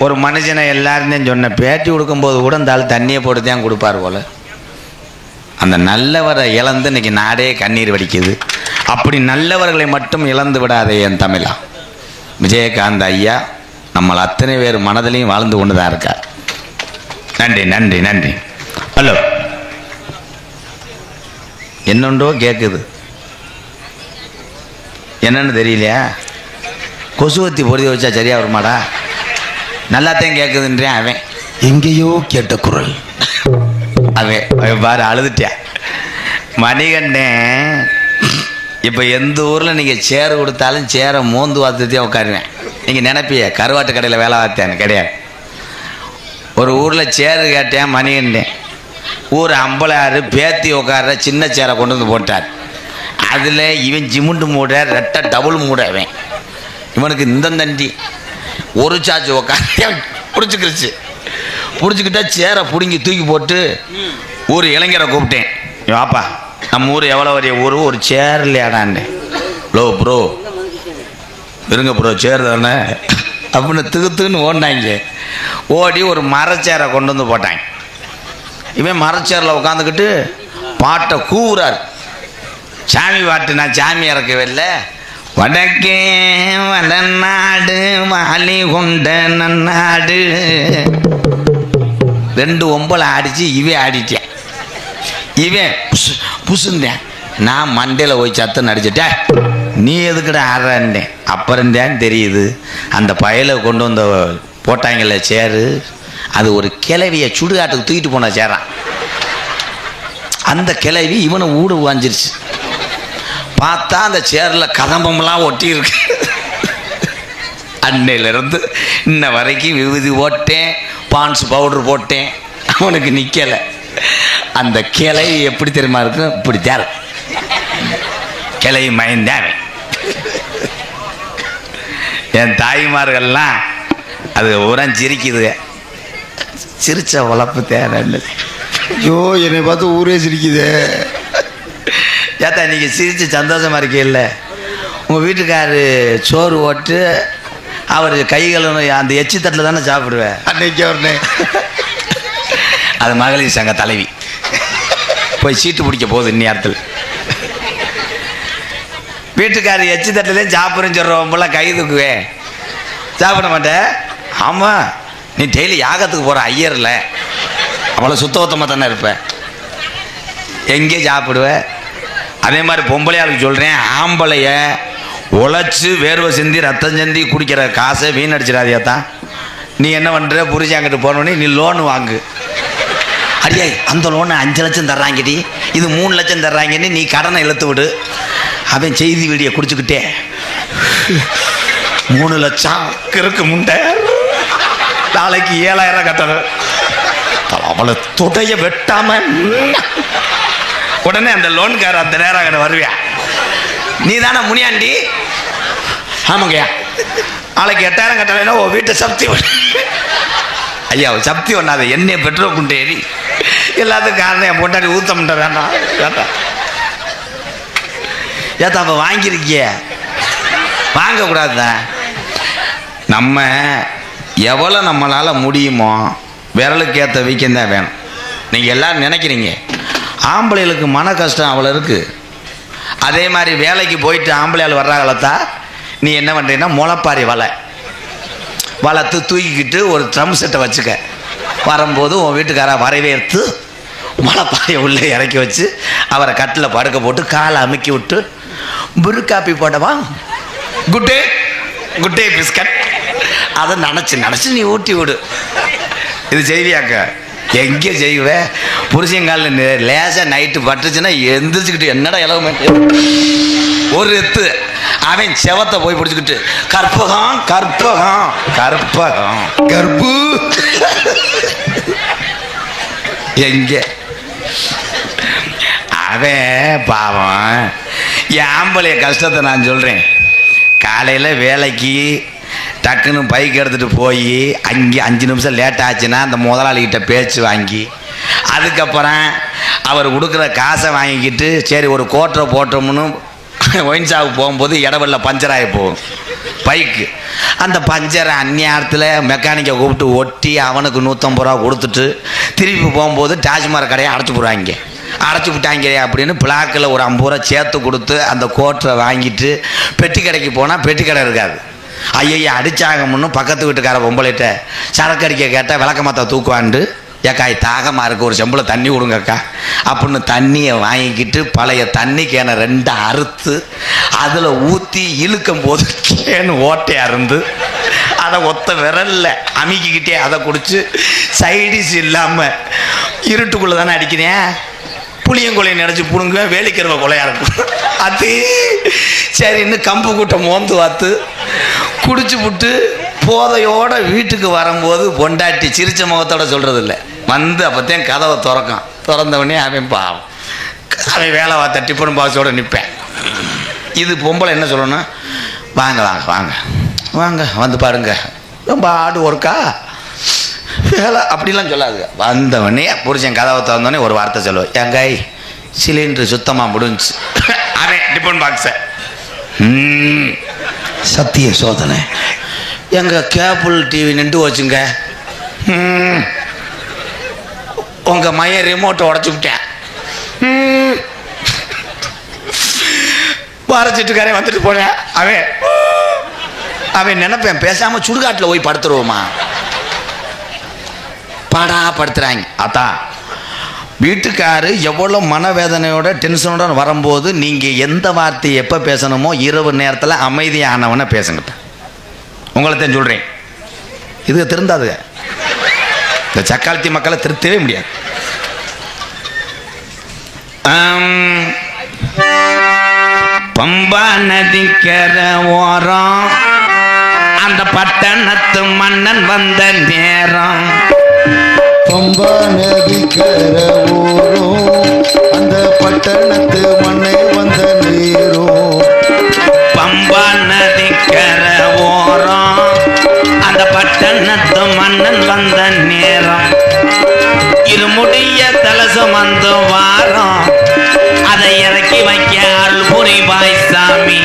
ஒரு மனுஷனை எல்லாருமே சொன்ன பேட்டி கொடுக்கும்போது கூட இந்த ஆள் தண்ணியை போட்டு தான் கொடுப்பார் போல். அந்த நல்லவரை இழந்து இன்னைக்கு நாடே கண்ணீர் வடிக்குது. அப்படி நல்லவர்களை மட்டும் இழந்து விடாதே என் தமிழா. விஜயகாந்த் ஐயா நம்மளை அத்தனை பேர் மனதிலையும் வாழ்ந்து கொண்டு தான் இருக்கார். நன்றி நன்றி நன்றி. ஹலோ, என்னொன்றோ கேட்குது, என்னன்னு தெரியலையா? கொசுவத்தி பொருதி வச்சா சரியா வருமாடா? நல்லாத்தான் கேட்குதுன்றேன். அவன் எங்கேயோ கேட்ட குரல். அவன் பாரு அழுதுட்டியா மணிகண்டன். இப்போ எந்த ஊரில் நீங்கள் சேர் கொடுத்தாலும் சேரை மோந்து வாத்துத்தையும் உட்காருவேன். நீங்கள் நினைப்பிய கருவாட்டு கடையில் வேலை பார்த்தேன்னு கிடையாது. ஒரு ஊரில் சேரு கேட்டேன் மணிகண்டன். ஊர் அம்பளாறு பேத்தி உட்கார சின்ன சேரை கொண்டு வந்து போட்டார். அதில் இவன் ஜிமுண்டு மூட ரெட்டை டபுள் மூட. அவன் இவனுக்கு இந்த தண்டி ஒரு சார்ஜ் உட்காந்து பிடிச்சிக்கிட்டா சேரை பிடுங்கி தூக்கி போட்டு ஒரு இளைஞரை கூப்பிட்டேன், வாப்பா நம்ம ஊர் எவ்வளோ வரைய ஊர், ஒரு சேர் இல்லையாடான்னு. ப்ரோ இருங்க ப்ரோ சேர் தானே அப்படின்னு திகுத்துன்னு ஓடினாங்க. ஓடி ஒரு மரச்சேரை கொண்டு வந்து போட்டாங்க. இவன் மரச்சேரில் உட்காந்துக்கிட்டு பாட்டை கூவுறார். சாமி பாட்டு, நான் சாமி இறக்கவே இல்லை. வடக்கே வடநாடு வாலி கொண்ட நன்னாடு. 2 ஒம்பளை ஆடிச்சு, இவன் ஆடிட்டேன். இவன் புசுந்தேன். நான் மண்டையில் போய் சத்தம் நடிச்சிட்டேன். நீ எதுக்கிட்ட ஆடுறேன். அப்புறம்தான் தெரியுது அந்த பயலை கொண்டு வந்த போட்டாங்கல்ல சேரு, அது ஒரு கிளவியை சுடுகாட்டுக்கு தூக்கிட்டு போன சேரான். அந்த கிளவி இவனை ஊடு வாஞ்சிருச்சு. பார்த்தா அந்த சேரில் கதம்பம்லாம் ஒட்டி இருக்கு. அன்னையிலிருந்து இன்ன வரைக்கும் விபூதி போட்டேன், பான்ஸ் பவுடர் போட்டேன், அவனுக்கு நிற்கலை. அந்த கிளவி எப்படி தெரியுமா இருக்கும், இப்படி தேர் கிளவி மயந்தேன். என் தாய்மார்கள்லாம் அது உரம் சிரிக்குது. சிரிச்ச உழப்பு தேவை. ஐயோ என்னை பார்த்து ஊரே சிரிக்குது. ஏத்தா நீங்கள் சிரித்து சந்தோஷமாக இருக்கீல்ல. உங்கள் வீட்டுக்காரு சோறு ஓட்டு அவர் கைகளும் அந்த எச்சி தட்டில் தானே சாப்பிடுவேன். அன்னைக்கு அவர்னே அது மகளிர் சங்க தலைவி போய் சீட்டு பிடிக்க போகுது இந்நேரத்தில். வீட்டுக்காரு எச்சி தட்டில் சாப்பிட்றேன்னு சொல்கிறவன் போல கை தூக்குவேன். சாப்பிட மாட்டேன். ஆமாம், நீ டெய்லி யாகத்துக்கு போகிற ஐயரில் அவ்வளோ சுத்தமாக தானே இருப்பேன். எங்கே சாப்பிடுவேன். அதே மாதிரி பொம்பளையாளுக்கு சொல்கிறேன், ஆம்பளைய உழைச்சி வேர்வை சிந்தி ரத்தம் சிந்தி குடிக்கிற காசை வீணடிச்சிடாதியா தான். நீ என்ன பண்ணுற, புரிஞ்சாங்கிட்டு போனோடனே நீ லோன் வாங்கு. அடியா அந்த லோனை 5 லட்சம் தர்றாங்கடி, இது 3 லட்சம் தர்றாங்கன்னு நீ கடனை இழுத்து விடு. அவன் செய்தி வீடியோ குடிச்சுக்கிட்டே 3 லட்சம் கிறுக்கு முண்டை, நாளைக்கு 7,000 கட்டணும். அவளை தொடைய வெட்டாம உடனே அந்த லோன்கார அந்த நேரம் வருவியா, நீ தானே முனியாண்டி. ஆமாங்கய்யா, நாளைக்கு 8,000 கட்டலைன்னா உன் வீட்டை சப்தி ஐயா சப்தி ஒண்ணாத, என்னைய பெட்ரோல் குண்டேரி எல்லாத்துக்கும் காரணம் என் பொண்டாடி ஊத்தம்ன்ற வேண்டாம் வேண்டாம். ஏத்தா அப்போ வாங்கியிருக்கிய, வாங்கக்கூடாதுதான். நம்ம எவ்வளோ நம்மளால் முடியுமோ விரலுக்கு ஏற்ற வீக்கம்தான் வேணும். நீங்கள் எல்லோரும் நினைக்கிறீங்க ஆம்பளைகளுக்கு மன கஷ்டம் அவ்வளோ இருக்குது. அதே மாதிரி வேலைக்கு போயிட்டு ஆம்பளையால் வர்றாங்களத்தா, நீ என்ன பண்ணுறீங்கன்னா முளைப்பாரி வளர்த்து தூக்கிக்கிட்டு ஒரு ட்ரம் செட்டை வச்சுக்க. வரும்போது உன் வீட்டுக்கார வரவேற்று முளைப்பாரியை உள்ளே இறக்கி வச்சு அவரை கட்டில் படுக்க போட்டு காலை அமுக்கி விட்டு புரு காப்பி போட்டவா, குட் டே பிஸ்கட், அதை நினச்சி நீ ஊட்டி விடு. இது செய்வியாக்க எங்கே செய்வேன். புருஷங்காலில் லேசாக நைட்டு பட்டுச்சுன்னா எந்திரிச்சுக்கிட்டு என்னடா இலவமே ஒரு எத்து அவன் செவத்தை போய் பிடிச்சிக்கிட்டு கற்பகம் கற்பகம் கற்பகம் கற்பு எங்கே அவன் பாவம். என் ஆம்பளைய கஷ்டத்தை நான் சொல்கிறேன். காலையில் வேலைக்கு டக்குன்னு பைக் எடுத்துகிட்டு போய் அங்கே 5 நிமிஷம் லேட் ஆச்சுன்னா அந்த முதலாளிகிட்ட பேச்சு வாங்கி, அதுக்கப்புறம் அவர் கொடுக்குற காசை வாங்கிக்கிட்டு சரி ஒரு கோட்டரை போட்டோம்னு ஒயின் ஷாப்புக்கு போகும்போது இடவெல்ல பஞ்சர் ஆகி போகும் பைக்கு. அந்த பஞ்சரை அந்நியாரத்தில் மெக்கானிக்கை கூப்பிட்டு ஒட்டி அவனுக்கு 150 ரூபா கொடுத்துட்டு திருப்பி போகும்போது டாஸ்மாக் கடையை அடைச்சி போடுவாங்க. அடைச்சி விட்டாங்க அப்படின்னு பிளாக்கில் ஒரு 50 ரூபா சேர்த்து கொடுத்து அந்த கோட்டரை வாங்கிட்டு பெட்டி கடைக்கு போனால் பெட்டி கடை இருக்காது. ஐயா அடிச்சாங்க முன்னு பக்கத்து வீட்டுக்கார பொம்பளைகிட்ட சரக்கு அடிக்க கேட்டால் விளக்கமாத்தா தூக்குவாண்டு, ஏக்காய் தாகமாக இருக்குது ஒரு செம்பில் தண்ணி கொடுங்கக்கா அப்படின்னு தண்ணியை வாங்கிக்கிட்டு பழைய தண்ணி கேனை 2 அறுத்து அதில் ஊற்றி இழுக்கும் போது கேனு ஓட்டையாக இருந்து அதை ஒத்த விரலில் அமுக்கிக்கிட்டே அதை குடிச்சு சைடிஸ் இல்லாமல் இருட்டுக்குள்ளே தானே அடிக்கிறேன். புளியங்கொலையை நினச்சி புடுங்குவேன், வேலிக்கிறவ கொலையாக இருக்கும். அது சரி இன்னும் கம்பு கூட்டம் மோந்து வாத்து குடிச்சு விட்டு போதையோட வீட்டுக்கு வரும்போது பொண்டாட்டி சிரிச்ச முகத்தோட சொல்கிறது இல்லை, வந்து அப்போத்தையும் கதவை திறந்தவொடனே அவன் பாவம் அவன் வேலை பார்த்த டிஃபன் பாக்ஸோடு நிற்பேன். இது பொம்பளை என்ன சொல்லணும், வாங்க வாங்க வாங்க வாங்க வந்து பாருங்க ரொம்ப ஆடு ஒர்க்கா வேலை அப்படிலாம் சொல்லாது. வந்தவொடனே புருஷன் கதவை திறந்தோடனே ஒரு வார்த்தை சொல்லுவேன், எங்காய் சிலிண்டர் சுத்தமாக முடிஞ்சு அவன் டிஃபன் பாக்ஸை சத்திய சோதனை எங்கள் கேபிள் டிவி நின்று வச்சுங்க. உங்கள் மையம் ரிமோட்டை உடச்சி விட்டேன். வரைச்சிட்டுக்காரே வந்துட்டு போனேன். அவன் நினைப்பேன் பேசாமல் சுடுகாட்டில் போய் படுத்துருவோமா, பாடா படுத்துறாங்க. அதான் வீட்டுக்காரு எவ்வளோ மனவேதனையோட டென்ஷனோட வரும்போது நீங்கள் எந்த வார்த்தையை எப்போ பேசணுமோ இரவு நேரத்தில் அமைதியானவனை பேசுங்கிட்ட. உங்களை தான் சொல்கிறேன், இது திருந்தாதுங்க. இந்த சக்காலத்தி மக்களை திருத்தவே முடியாது. பம்பா நதிக்கர ஓரம் அந்த பட்டணத்து மன்னன் வந்த நேரம். பம்பா நதிக்கர ஓரம் அந்த பட்டணத்து மண்ணை வந்த நேரம். பம்பா நதிக்கர ஓரம் அந்த பட்டணத்து மன்னன் வந்த நேரம். இருமுடிய தலசம் வந்த வாரம் அதை இறக்கி வைக்க அருள் புரிவாய் சாமி.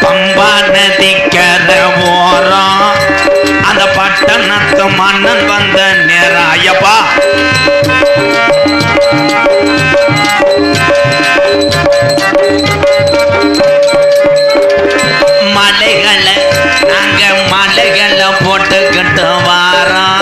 பம்பா நதிக்கர ஓரம் அந்த பட்டணத்து மன்னன் வந்த நேரம். ஐயப்பா மலைகளை நாங்க மலைகளை போட்டுக்கிட்டு வாரோம்.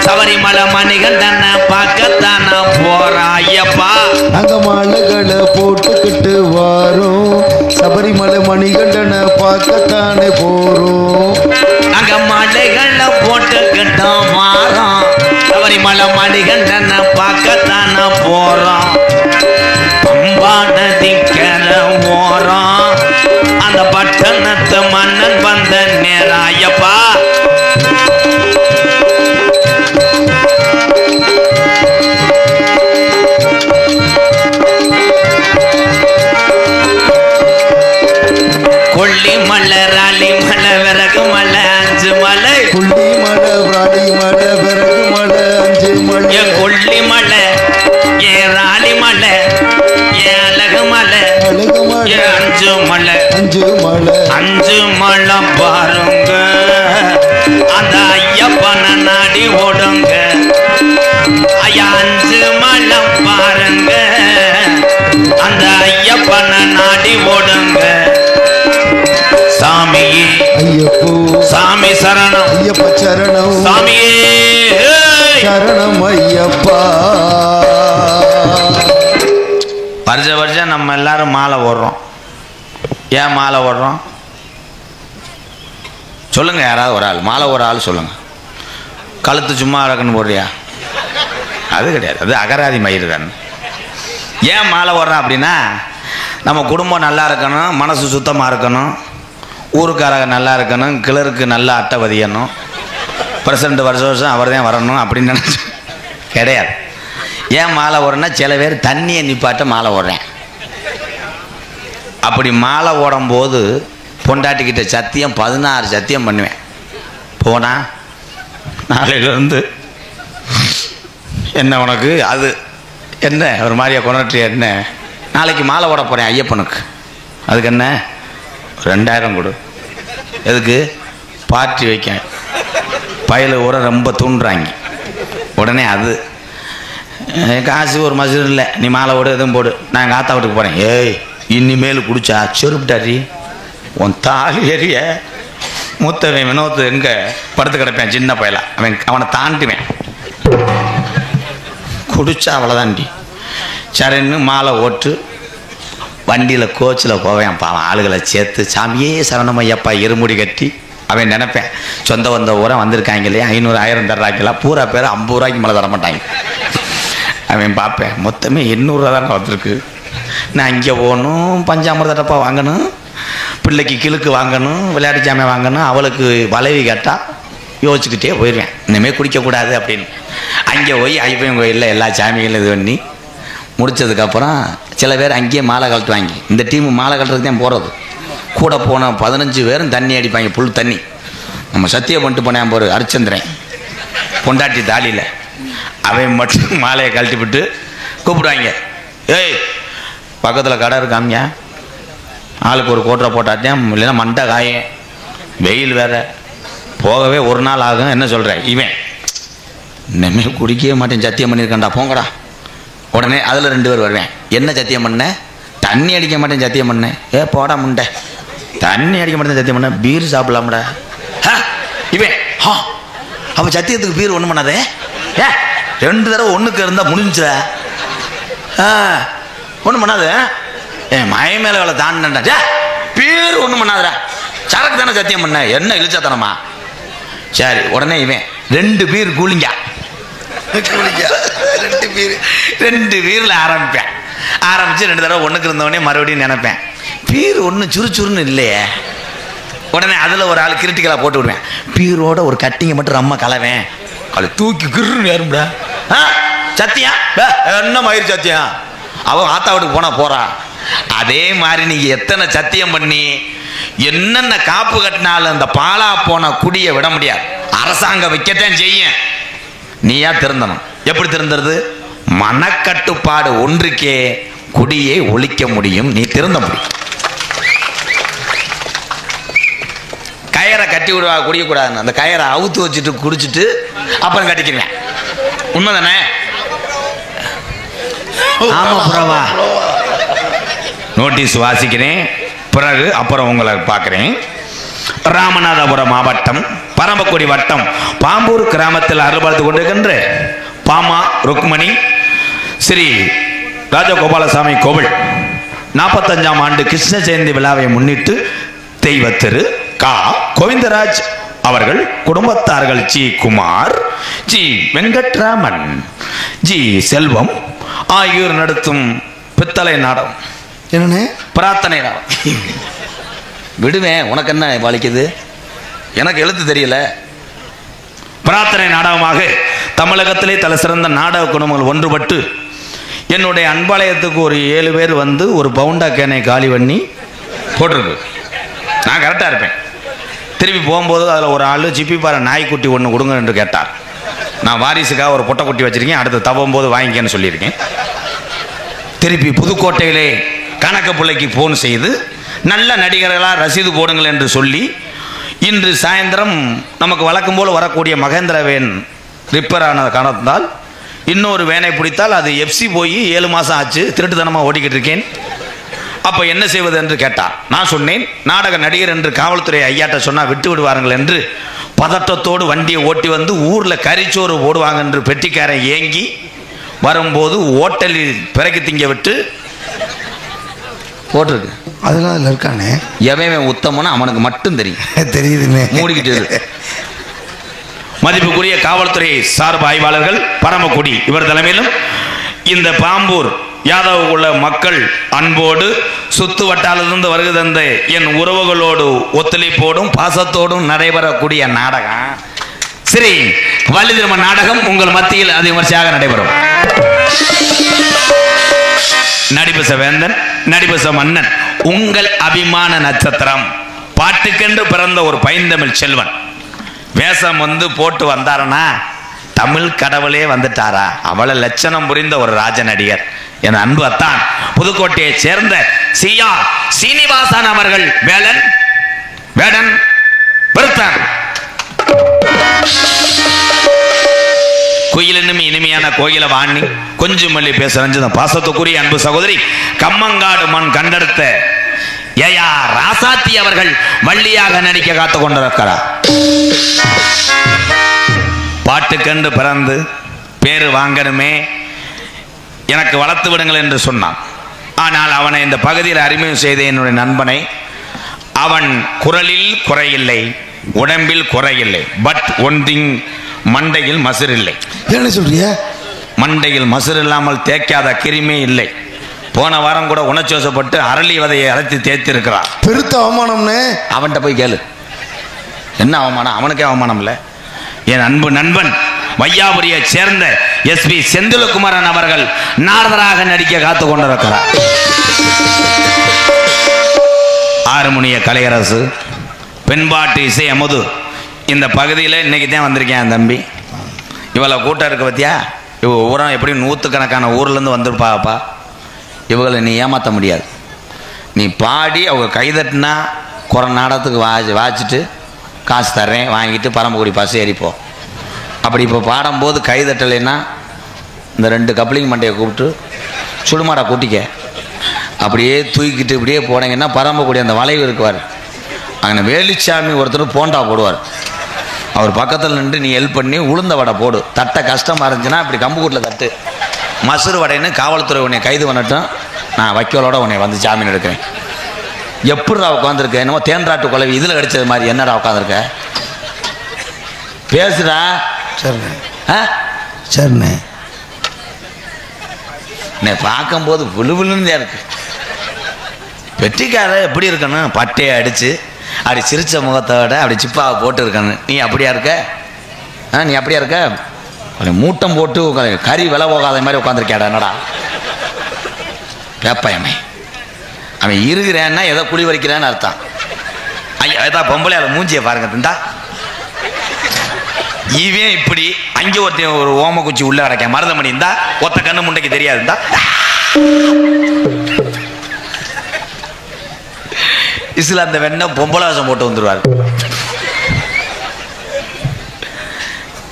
சபரிமலை மணிகள் தானே பார்க்கத்தான போறோம். ஐயப்பா நாங்க மாலைகளை போட்டுக்கிட்டு வாரோம். சபரிமலை மணிகண்டனை பார்க்கத்தானே போறோம். நாங்க மலைகளை போட்டுக்கிட்டு வாரோம். சபரிமலை மணிகண்டனை பார்க்கத்தான போறோம். பம்பா நதிக்கர ஓரம் அந்த பட்டணத்து மன்னன் வந்த நேரம். ஐயப்பா கொல்லி மலை ராலி மலை விறகு மலை அஞ்சு மலை. கொல்லி மலை ராணி மலை விறகு மலை அஞ்சு மலை. ஏ கொல்லி மலை ஏ ராலி மலை ஏ அழகு மலை அழகு மலை ஏ அஞ்சு மலை. அஞ்சு மலை அஞ்சு மலை பாருங்க அந்த ஐயப்பனை நாடி ஓடுங்க. ஐயா அஞ்சு மலை பாருங்க அந்த ஐயப்பனை நாடி ஓடுங்க. சாமியே ஐயப்போ சாமி சரணம் ஐயப்ப சரணம் சாமியே சரணம் ஐயப்பா. வருஷம் நம்ம எல்லாரும் மாலை ஓடுறோம். ஏன் மாலை ஓடுறோம் சொல்லுங்க. யாராவது ஒரு ஆள் மாலை ஒரு ஆள் சொல்லுங்க. கழுத்து சும்மா இருக்குன்னு போடுறியா? அது கிடையாது, அது அகராதி மயிறு தான். ஏன் மாலை ஓடுறோம் அப்படின்னா நம்ம குடும்பம் நல்லா இருக்கணும், மனசு சுத்தமாக இருக்கணும், ஊருக்காரங்க நல்லா இருக்கணும், கிளருக்கு நல்லா அட்டை பதியணும், பிரசிடண்ட் வருஷம் அவர் தான் வரணும் அப்படின்னு நினச்சி கிடையாது. ஏன் மாலை ஓடுறேன்னா சில பேர் தண்ணியை நிப்பாட்ட மாலை ஓடுறேன். அப்படி மாலை ஓடும்போது பொண்டாட்டிக்கிட்ட சத்தியம் 16 சத்தியம் பண்ணுவேன். போனா நாளையிலேருந்து என்ன உனக்கு அது என்ன ஒரு மாதிரியா கொண்டாட்டி என்ன, நாளைக்கு மாலை ஓட போகிறேன் ஐயப்பனுக்கு, அதுக்கு என்ன 2000 கொடு. எதுக்கு? பார்ட்டி வைக்க. பயில ஊற ரொம்ப தூண்டுறாங்க. உடனே அது காசு ஒரு மசூர் இல்லை, நீ மாலை ஓடு எதுவும் போடு, நான் எங்கள் ஆத்தா வீட்டுக்கு போகிறேன். ஏய் இனிமேல் குடிச்சா செருப்புட்டாரி உன் தாலி எரிய. மூத்தவன் வினோத்து எங்கே படுத்து கிடப்பேன், சின்ன பயலா, அவனை தாண்டுவேன். குடிச்சா அவ்வளோதாண்டி. சரின்னு மாலை ஓட்டு வண்டியில் கோச்சில் போவேன். பாவன் ஆளுகளை சேர்த்து சாமியே சரணமையப்பா இருமுடி கட்டி அவன் நினைப்பேன் சொந்த வந்த ஊரை வந்திருக்காங்க இல்லையா, 500 1000 தர்றாங்கலாம், பூரா பேர் 50 ரூபாய்க்கு மேலே தர மாட்டாங்க. அவன் பார்ப்பேன் மொத்தமே 800 ரூபா தானே வந்திருக்கு, நான் இங்கே போகணும், பஞ்சாமிரத டப்பா வாங்கணும், பிள்ளைக்கு கிழுக்கு வாங்கணும், விளையாட்டு ஜாமான் வாங்கணும், அவளுக்கு வளைவி கேட்டால் யோசிச்சுக்கிட்டே போயிடுவேன். இனிமேல் குடிக்கக்கூடாது அப்படின்னு. அங்கே போய் ஐயப்பன் கோயிலில் எல்லா சாமிகளும் இது பண்ணி முடித்ததுக்கப்புறம் சில பேர் அங்கேயே மாலை கழட்டுவாங்க. இந்த டீமு மாலை கழட்டுறதுக்கு தான் போகிறது. கூட போன 15 பேரும் தண்ணி அடிப்பாங்க, புல் தண்ணி. நம்ம சத்தியம் பண்ணிட்டு போனேன் ஒரு ஹரிச்சந்திரன் பொண்டாட்டி தாலியில், அவன் மட்டும் மாலையை கழட்டி விட்டு கூப்பிடுவாங்க. ஏய் பக்கத்தில் கடை இருக்காமியா, ஆளுக்கு ஒரு கோட்டரை போட்டாட்டேன், இல்லைன்னா மண்டை காயம், வெயில் வேற, போகவே ஒரு நாள் ஆகும். என்ன சொல்கிறேன், இவன் இனிமேல் குடிக்கவே மாட்டேன் சத்தியம் பண்ணியிருக்கேன்டா போங்கடா. உடனே அதில் 2 பேர் வருவேன். என்ன சத்தியம் பண்ண? தண்ணி அடிக்க மாட்டேன் சத்தியம் பண்ணேன். ஏ போடா முண்டை, தண்ணி அடிக்க மாட்டேன் சத்தியம் பண்ண, பீர் சாப்பிடலாம்டா. இவன் அவன் சத்தியத்துக்கு பீர் ஒன்றும் பண்ணாதே, 2 தடவை ஒன்றுக்கு இருந்தால் முடிஞ்சுடா, ஒன்றும் பண்ணாத, என் மய மேலே வேலை தாண்டா, பீர் ஒன்றும் பண்ணாதடா, சரக்கு தானே சத்தியம் பண்ண, என்ன இழிச்சாத்தனமா. சரி, உடனே இவன் 2 பீர் கூலிங்க, 2 பீரில் ஆரம்பிப்பேன். ஆரம்பித்து 2 தடவை ஒன்றுக்கு இருந்தவொடனே மறுபடியும் நினைப்பேன், பீர் ஒன்று சுறுச்சுறுன்னு இல்லையே. உடனே அதில் ஒரு ஆள் கிரிட்டிக்கலாக போட்டு விடுவேன், பீரோட ஒரு கட்டிங்கை மட்டும் ரொம்ப கலவேன், அது தூக்கி கிருன்னு ஏறும்டா. சத்தியம் என்ன மயிர் சத்தியம், அவன் ஆத்தா வீட்டுக்கு போனால் போறா. அதே மாதிரி நீங்கள் எத்தனை சத்தியம் பண்ணி என்னென்ன காப்பு கட்டினாலும் அந்த பாலா போன குடியை விட முடியாது. அரசாங்கம் வைக்கத்தான் செய்யும், நீயா திருந்தணும். எப்படி திருந்துறது? மனக்கட்டுப்பாடு ஒன்றுக்கே குடியை ஒழிக்க முடியும், நீ திருந்த முடியும். கயரை கட்டி விடுவா குடிக்கக்கூடாதுன்னு, அந்த கயரை அவுத்து வச்சுட்டு குடிச்சிட்டு அப்புறம் கட்டிக்கிறேன். உண்மைதானே? ஆமா புறவா. நோட்டீஸ் வாசிக்கிறேன், பிறகு அப்புறம் உங்களை பார்க்குறேன். ராமநாதபுரம் மாவட்டம் பரமக்குடி வட்டம் பாம்பூர் கிராமத்தில் அருள்பார்த்து கொண்டிருக்கின்ற பாமா ருக்மணி ஸ்ரீ ராஜகோபாலசாமி கோவில் 45ஆம் ஆண்டு கிருஷ்ண ஜெயந்தி விழாவை முன்னிட்டு தெய்வ திரு கா கோவிந்தராஜ் அவர்கள் குடும்பத்தார்கள் G Kumar, G Venkatraman, G Selvam ஆகியோர் நடத்தும் பித்தளை நாடகம். என்னண்ணே? பிரார்த்தனை நாடகம். விடுவேன், உனக்கு என்ன வலிக்குது, எனக்கு எழுத்து தெரியல. பிரார்த்தனை நாடகமாக தமிழகத்திலே தலை சிறந்த நாடக குடும்பங்கள் ஒன்றுபட்டு என்னுடைய அன்பாலயத்துக்கு ஒரு 7 பேர் வந்து ஒரு பவுண்டா கேனை காலி பண்ணி போட்டிருக்கு. நான் கரெக்டாக இருப்பேன். திருப்பி போகும்போது அதில் ஒரு ஆள் ஜிப்பிப்பாறை நாய்க்குட்டி ஒன்று கொடுங்க என்று கேட்டார். நான் வாரிசுக்காக ஒரு பொட்டைக்குட்டி வச்சுருக்கேன், அடுத்து தவம் போது வாங்கிக்கன்னு சொல்லியிருக்கேன். திருப்பி புதுக்கோட்டையிலே கணக்கு பிள்ளைக்கு ஃபோன் செய்து நல்ல நடிகர்களாக ரசீது போடுங்கள் என்று சொல்லி இன்று சாயந்தரம் நமக்கு வழக்கம் போல் வரக்கூடிய மகேந்திர வேன் ரிப்பேர் ஆன காரணத்தால் இன்னொரு வேனை பிடித்தால் அது எஃப்சி போய் 7 மாதம் ஆச்சு, திருட்டுத்தனமாக ஓடிக்கிட்டு இருக்கேன். அப்போ என்ன செய்வது என்று கேட்டார். நான் சொன்னேன், நாடக நடிகர் என்று காவல்துறை ஐயாட்ட சொன்னால் விட்டு விடுவார்கள் என்று பதட்டத்தோடு வண்டியை ஓட்டி வந்து ஊரில் கறிச்சோறு போடுவாங்க என்று பெட்டிக்காரன் ஏங்கி வரும்போது ஓட்டலில் பிறகு திங்க விட்டு போட்டிருக்கு. அதெல்லாம் அதில் இருக்கானே, எவன் உத்தமன்னு அவனுக்கு மட்டும் தெரியும். தெரியுதுண்ணே, மூடிக்கிட்டு. மதிப்புக்குரிய காவல்துறை சார்பு ஆய்வாளர்கள் பரமக்குடி இவர் தலைமையிலும் இந்த பாம்பூர் யாதவ உள்ள மக்கள் அன்போடு சுத்து வட்டாலிருந்து வருகை தந்த என் உறவுகளோடு ஒத்துழைப்போடும் பாசத்தோடும் நடைபெறக்கூடிய நாடகம் ஸ்ரீ வள்ளி திருமண நாடகம் உங்கள் மத்தியில் அது விமர்சையாக நடைபெறும். நடிபச வேந்தன், நடிபச மன்னன், உங்கள் அபிமான நட்சத்திரம், பாட்டுக்கென்று பிறந்த ஒரு பைந்தமிழ் செல்வன். வேஷம் வந்து போட்டு வந்தாரனா தமிழ் கடவுளே வந்துட்டாரா, அவளை லட்சணம் புரிந்த ஒரு ராஜ நடிகர் என் அன்பு அத்தான் புதுக்கோட்டையை சேர்ந்த சியா சீனிவாசன் அவர்கள் வேலன் வேடன் பெருத்தான். குயிலினும் இனிமையான கோயில வாணி கொஞ்சம் மல்லி பேசுற பாசத்துக்குரிய அன்பு சகோதரி கம்மங்காடு மண் கண்டெடுத்த ஏயா ராசாத்தி அவர்கள் வள்ளியாக நடிக்க காத்து கொண்டிருக்கிறார். பாட்டுக்கென்று பிறந்து பேரு வாங்கணுமே, எனக்கு வளர்த்து விடுங்கள் என்று சொன்னான். ஆனால் அவனை இந்த பகுதியில் அறிமுகம் செய்த என்னுடைய நண்பனை, அவன் குரலில் குறையில்லை, உடம்பில் குறையில்லை, பட் ஒன் திங், மண்டையில் மசுர் இல்லை. என்ன சொல்றிய? மண்டையில் மசுர் இல்லாமல் தேய்க்காத கிருமே இல்லை. போன வாரம் கூட உணர்ச்சிவசப்பட்டு அரளி வதையை அரைத்து தேய்த்து இருக்கிறார். பெருத்த அவமானம்னு அவன்கிட்ட போய் கேளு, என்ன அவமானம்? அவனுக்கே அவமானம் இல்லை. என் அன்பு நண்பன் வையாபுரியை சேர்ந்த எஸ்பி செந்திலகுமாரன் அவர்கள் நாரதராக நடிக்க காத்து கொண்டிருக்கிறார். ஆறுமுனிய கலையரசு, பெண்பாட்டு இசை அமுது. இந்த பகுதியில் இன்னைக்கு தான் வந்திருக்கேன் என் தம்பி. இவ்வளோ கூட்டம் இருக்க பத்தியா? இவ ஊரம் எப்படி நூற்றுக்கணக்கான ஊர்லேருந்து வந்துருப்பாப்பா. இவங்களை நீ ஏமாற்ற முடியாது. நீ பாடி அவங்க கைதட்டினா குறை நாடகத்துக்கு வாச்சிட்டு காசு தர்றேன் வாங்கிட்டு பரம்பக்குடி பஸ் ஏறிப்போம். அப்படி இப்போ பாடும்போது கைதட்டலைன்னா இந்த 2 கப்ளிங் மண்டையை கூப்பிட்டு சுடுமாடா கூட்டிக்க அப்படியே தூக்கிட்டு இப்படியே போனீங்கன்னா பரம்பக்குடி அந்த வளைவு இருக்குவார். அங்கே வேலுச்சாமி ஒருத்தர் போண்டா போடுவார். அவர் பக்கத்தில் நின்று நீ ஹெல்ப் பண்ணி உளுந்த வடை போடு. தட்டை கஷ்டமாக இருந்துச்சுன்னா இப்படி கம்புக்கூட்டில் தட்டு. மசூர் வடைன்னு காவல்துறை உன்னை கைது பண்ணட்டும், நான் வைக்கோலோட உன்னை வந்து ஜாமீன் எடுக்கிறேன். எப்படிடா உட்காந்துருக்க? என்னமோ தேன்றாட்டு குழவி இதில் கடிச்சது மாதிரி என்னடா உட்காந்துருக்க? பேசுடா. சரிண்ணே. ஆ சரிண்ணே. என்னை பார்க்கும்போது விழுவிழுந்தே இருக்கு. வெற்றிக்கார எப்படி இருக்கணும்? பட்டையை அடித்து அப்படி சிரிச்ச முகத்தோட அப்படி சிப்பாவை போட்டு இருக்கணும். நீ அப்படியா இருக்க? நீ அப்படியா இருக்க? அப்படி மூட்டம் போட்டு கறி விலை போகாத மாதிரி உட்காந்துருக்கேடா. என்னடா கேப்பயமே? அவன் இருக்கிறேன்னா ஏதோ குடி வரைக்கிறான்னு அர்த்தம். ஐயா ஏதா பொம்பளை அதை மூஞ்சியை பாருங்க திண்டா. இவன் இப்படி அங்கே ஒருத்தன் ஒரு ஓம குச்சி உள்ள கிடக்க மருதமணி இருந்தா ஒத்த கண்ணு முண்டைக்கு தெரியாது இருந்தா இசுல அந்த வெண்ண பொம்பளை வாசம் போட்டு வந்துருவாரு.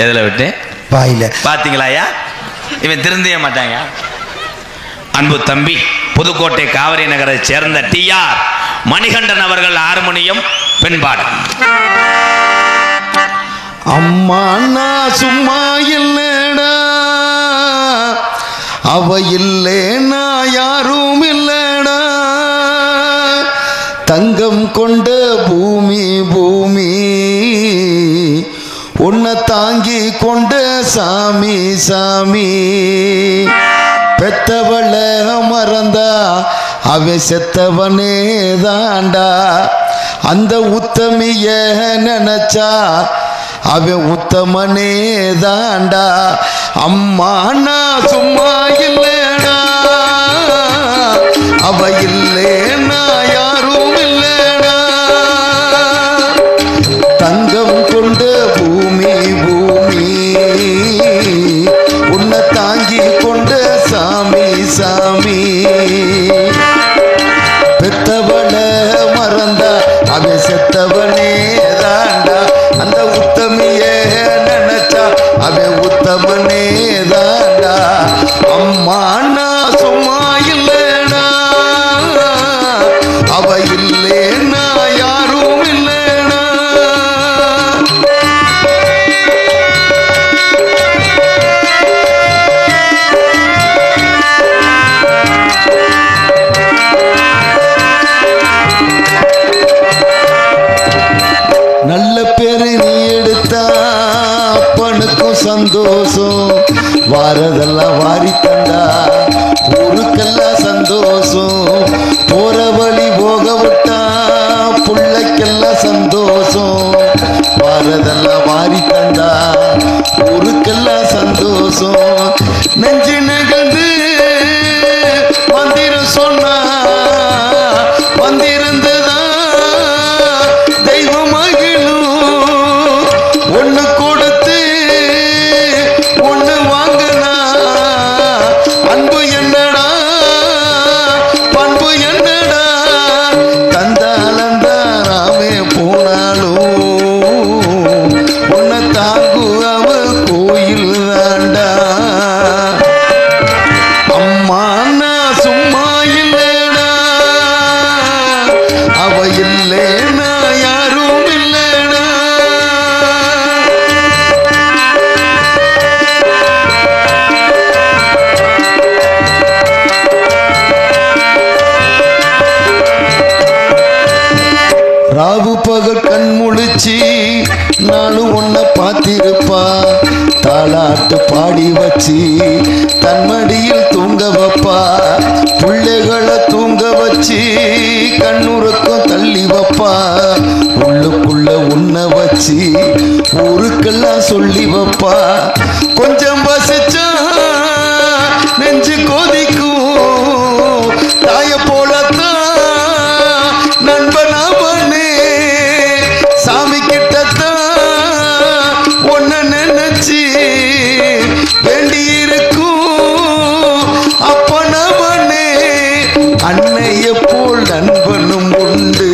எதுல விட்டு வாயில பாத்தீங்களாயா? இவன் திருந்தவே மாட்டாங்க. அன்பு தம்பி, புதுக்கோட்டை காவிரி நகரை சேர்ந்த TR மணிகண்டன் அவர்கள் ஹார்மோனியம் பெண்பாடு. அம்மா நான் சும்மா இல்லடா, அவ இல்லேனா யாரும் இல்லடா, தங்கம் கொண்ட பூமி பூமி உன்னை தாங்கி கொண்ட சாமி சாமி, பெத்தவள மறந்தா அவன் செத்தவனே தாண்டா, அந்த உத்தமிய நினைச்சா அவன் உத்தமனே தாண்டா. அம்மா நான் சும்மா இல்லடா, அவ இல்லேனா யாரும் இல்லடா, தங்கம் கொண்ட பூமி பூமி உன்னை தாங்கி கொண்ட சாமி சாமி, பெத்தவள மறந்தா அவன் செத்தவனே தாண்டா, அந்த உத்தமிய நினைச்சா அவன் உத்தமனே தாண்டா. அம்மா நான் சும்மா இல்லடா, அவ இல்லேனா யாரும் இல்லடா. நல்ல பேரு நீ எடுத்தா அப்பனுக்கும் சந்தோஷம், வாரதெல்லாம் வாரி தந்தா ஊருக்கெல்லாம் சந்தோஷம், போற வழி போக விட்டா பிள்ளைக்கெல்லாம் சந்தோஷம், வாரதெல்லாம் வாரி தந்தா ஊருக்கெல்லாம் சந்தோஷம். நெஞ்சு நகர்ந்து மந்திரம் சொன்னா வந்திருந்ததா தெய்வம் மகிழும், ஒண்ணு கொடுத்து ஒண்ணு வாங்கினா அன்பு என்னடா பண்பு என்னடா, தந்தாலந்தாராமே போனாலும் உன்னை தாங்கு அவ கோயில் தாண்டா. அம்மா நான் சும்மா இல்லடா, அவ இல்லேனா யாரும் இல்லடா. ராவு பகல் கண் முழிச்சு நானும் உன்னை பார்த்திருப்பா, தாளாட்டு பாடி வச்சு தன்மடியில் தூங்க வைப்பா, பிள்ளைகளை தூங்க வச்சு கண்ணுறக்கம் தள்ளி வைப்பா, உள்ளுக்குள்ள உன்னை வச்சு ஊருக்கெல்லாம் சொல்லி வைப்பா, கொஞ்சம் பசிச்சா நெஞ்சு கொதிக்கும், தாய போலத்தான் நண்பனா அன்னைய போல் நண்பனும் உண்டு.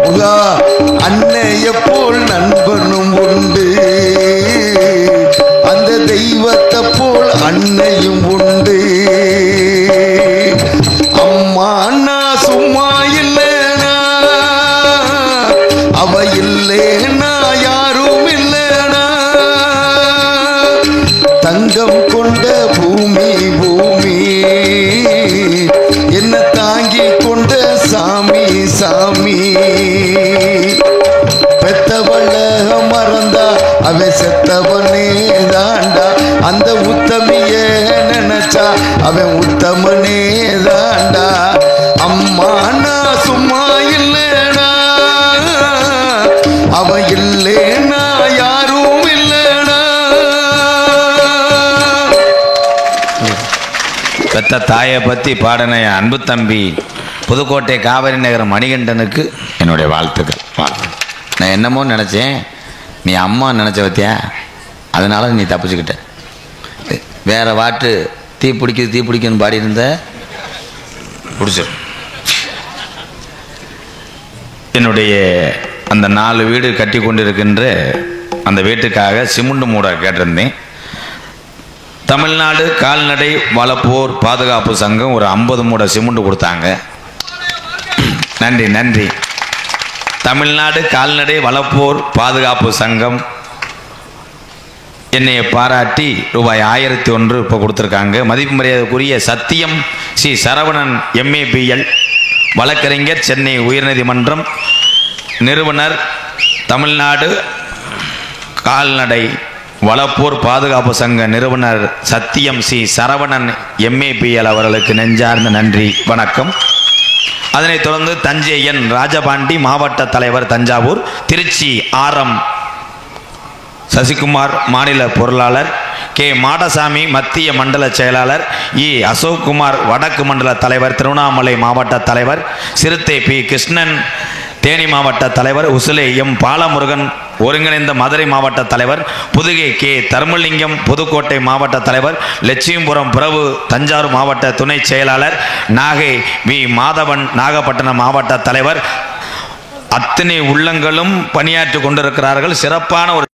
முகா அன்னைய போல் நண்பனும் உண்டு. அந்த தெய்வத்தை போல் அன்னையும் உண்டு. அம்மா அண்ணா சும்மா இல்லைனா, அவ இல்லைனா யாரும் இல்லைனா. தங்கம் கொண்ட பூமி பூமி என்ன தாங்கி கொண்ட சாமி சாமி. பெத்தவள மறந்தா அவன் செத்தவனே தாண்டா. அந்த உத்தமிய நினைச்சா அவன் உத்தமனே தாண்டா. அம்மா நான் சும்மா இல்லைனா, அவன் இல்லைனா யாரும் இல்லைனா. பெத்த தாயை பற்றி பாடின என் அன்பு தம்பி புதுக்கோட்டை காவிரி நகர் மணிகண்டனுக்கு என்னுடைய வாழ்த்துக்கள். நான் என்னமோ நினச்சேன், நீ அம்மா நினச்ச பத்தியா, அதனால நீ தப்பிச்சுக்கிட்ட. வேற வாட்டு தீ பிடிக்குது தீ பிடிக்குன்னு பாடி இருந்த பிடிச்சிரு. என்னுடைய அந்த 4 வீடு கட்டி கொண்டிருக்கின்ற அந்த வீட்டுக்காக சிமெண்ட் மூட கேட்டிருந்தேன். தமிழ்நாடு கால்நடை வளப்போர் பாதுகாப்பு சங்கம் ஒரு 50 மூட சிமெண்ட் கொடுத்தாங்க. நன்றி நன்றி. தமிழ்நாடு கால்நடை வளப்போர் பாதுகாப்பு சங்கம் என்னைய பாராட்டி ரூபாய் 1001 இப்போ கொடுத்துருக்காங்க. மதிப்பு மரியாதைக்குரிய சத்தியம் சி சரவணன் MABL வழக்கறிஞர், சென்னை உயர்நீதிமன்றம் நிறுவனர், தமிழ்நாடு கால்நடை வளப்போர் பாதுகாப்பு சங்க நிறுவனர் சத்தியம் சி சரவணன் MABL அவர்களுக்கு நெஞ்சார்ந்த நன்றி வணக்கம். அதனைத் தொடர்ந்து தஞ்சை என் ராஜபாண்டி மாவட்ட தலைவர் தஞ்சாவூர், திருச்சி RM சசிகுமார் மாநில பொருளாளர், K மாடசாமி மத்திய மண்டல செயலாளர், E அசோக்குமார் வடக்கு மண்டல தலைவர், திருவண்ணாமலை மாவட்ட தலைவர், சிறுத்தை P கிருஷ்ணன் தேனி மாவட்ட தலைவர், உசிலை M பாலமுருகன் ஒருங்கிணைந்த மதுரை மாவட்ட தலைவர், புதுகை K தர்மலிங்கம் புதுக்கோட்டை மாவட்ட தலைவர், லட்சுமிபுரம் பிரபு தஞ்சாவூர் மாவட்ட துணை செயலாளர், நாகை V மாதவன் நாகப்பட்டினம் மாவட்ட தலைவர். அத்தனை உள்ளங்களும் பணியாற்றி கொண்டிருக்கிறார்கள். சிறப்பான ஒரு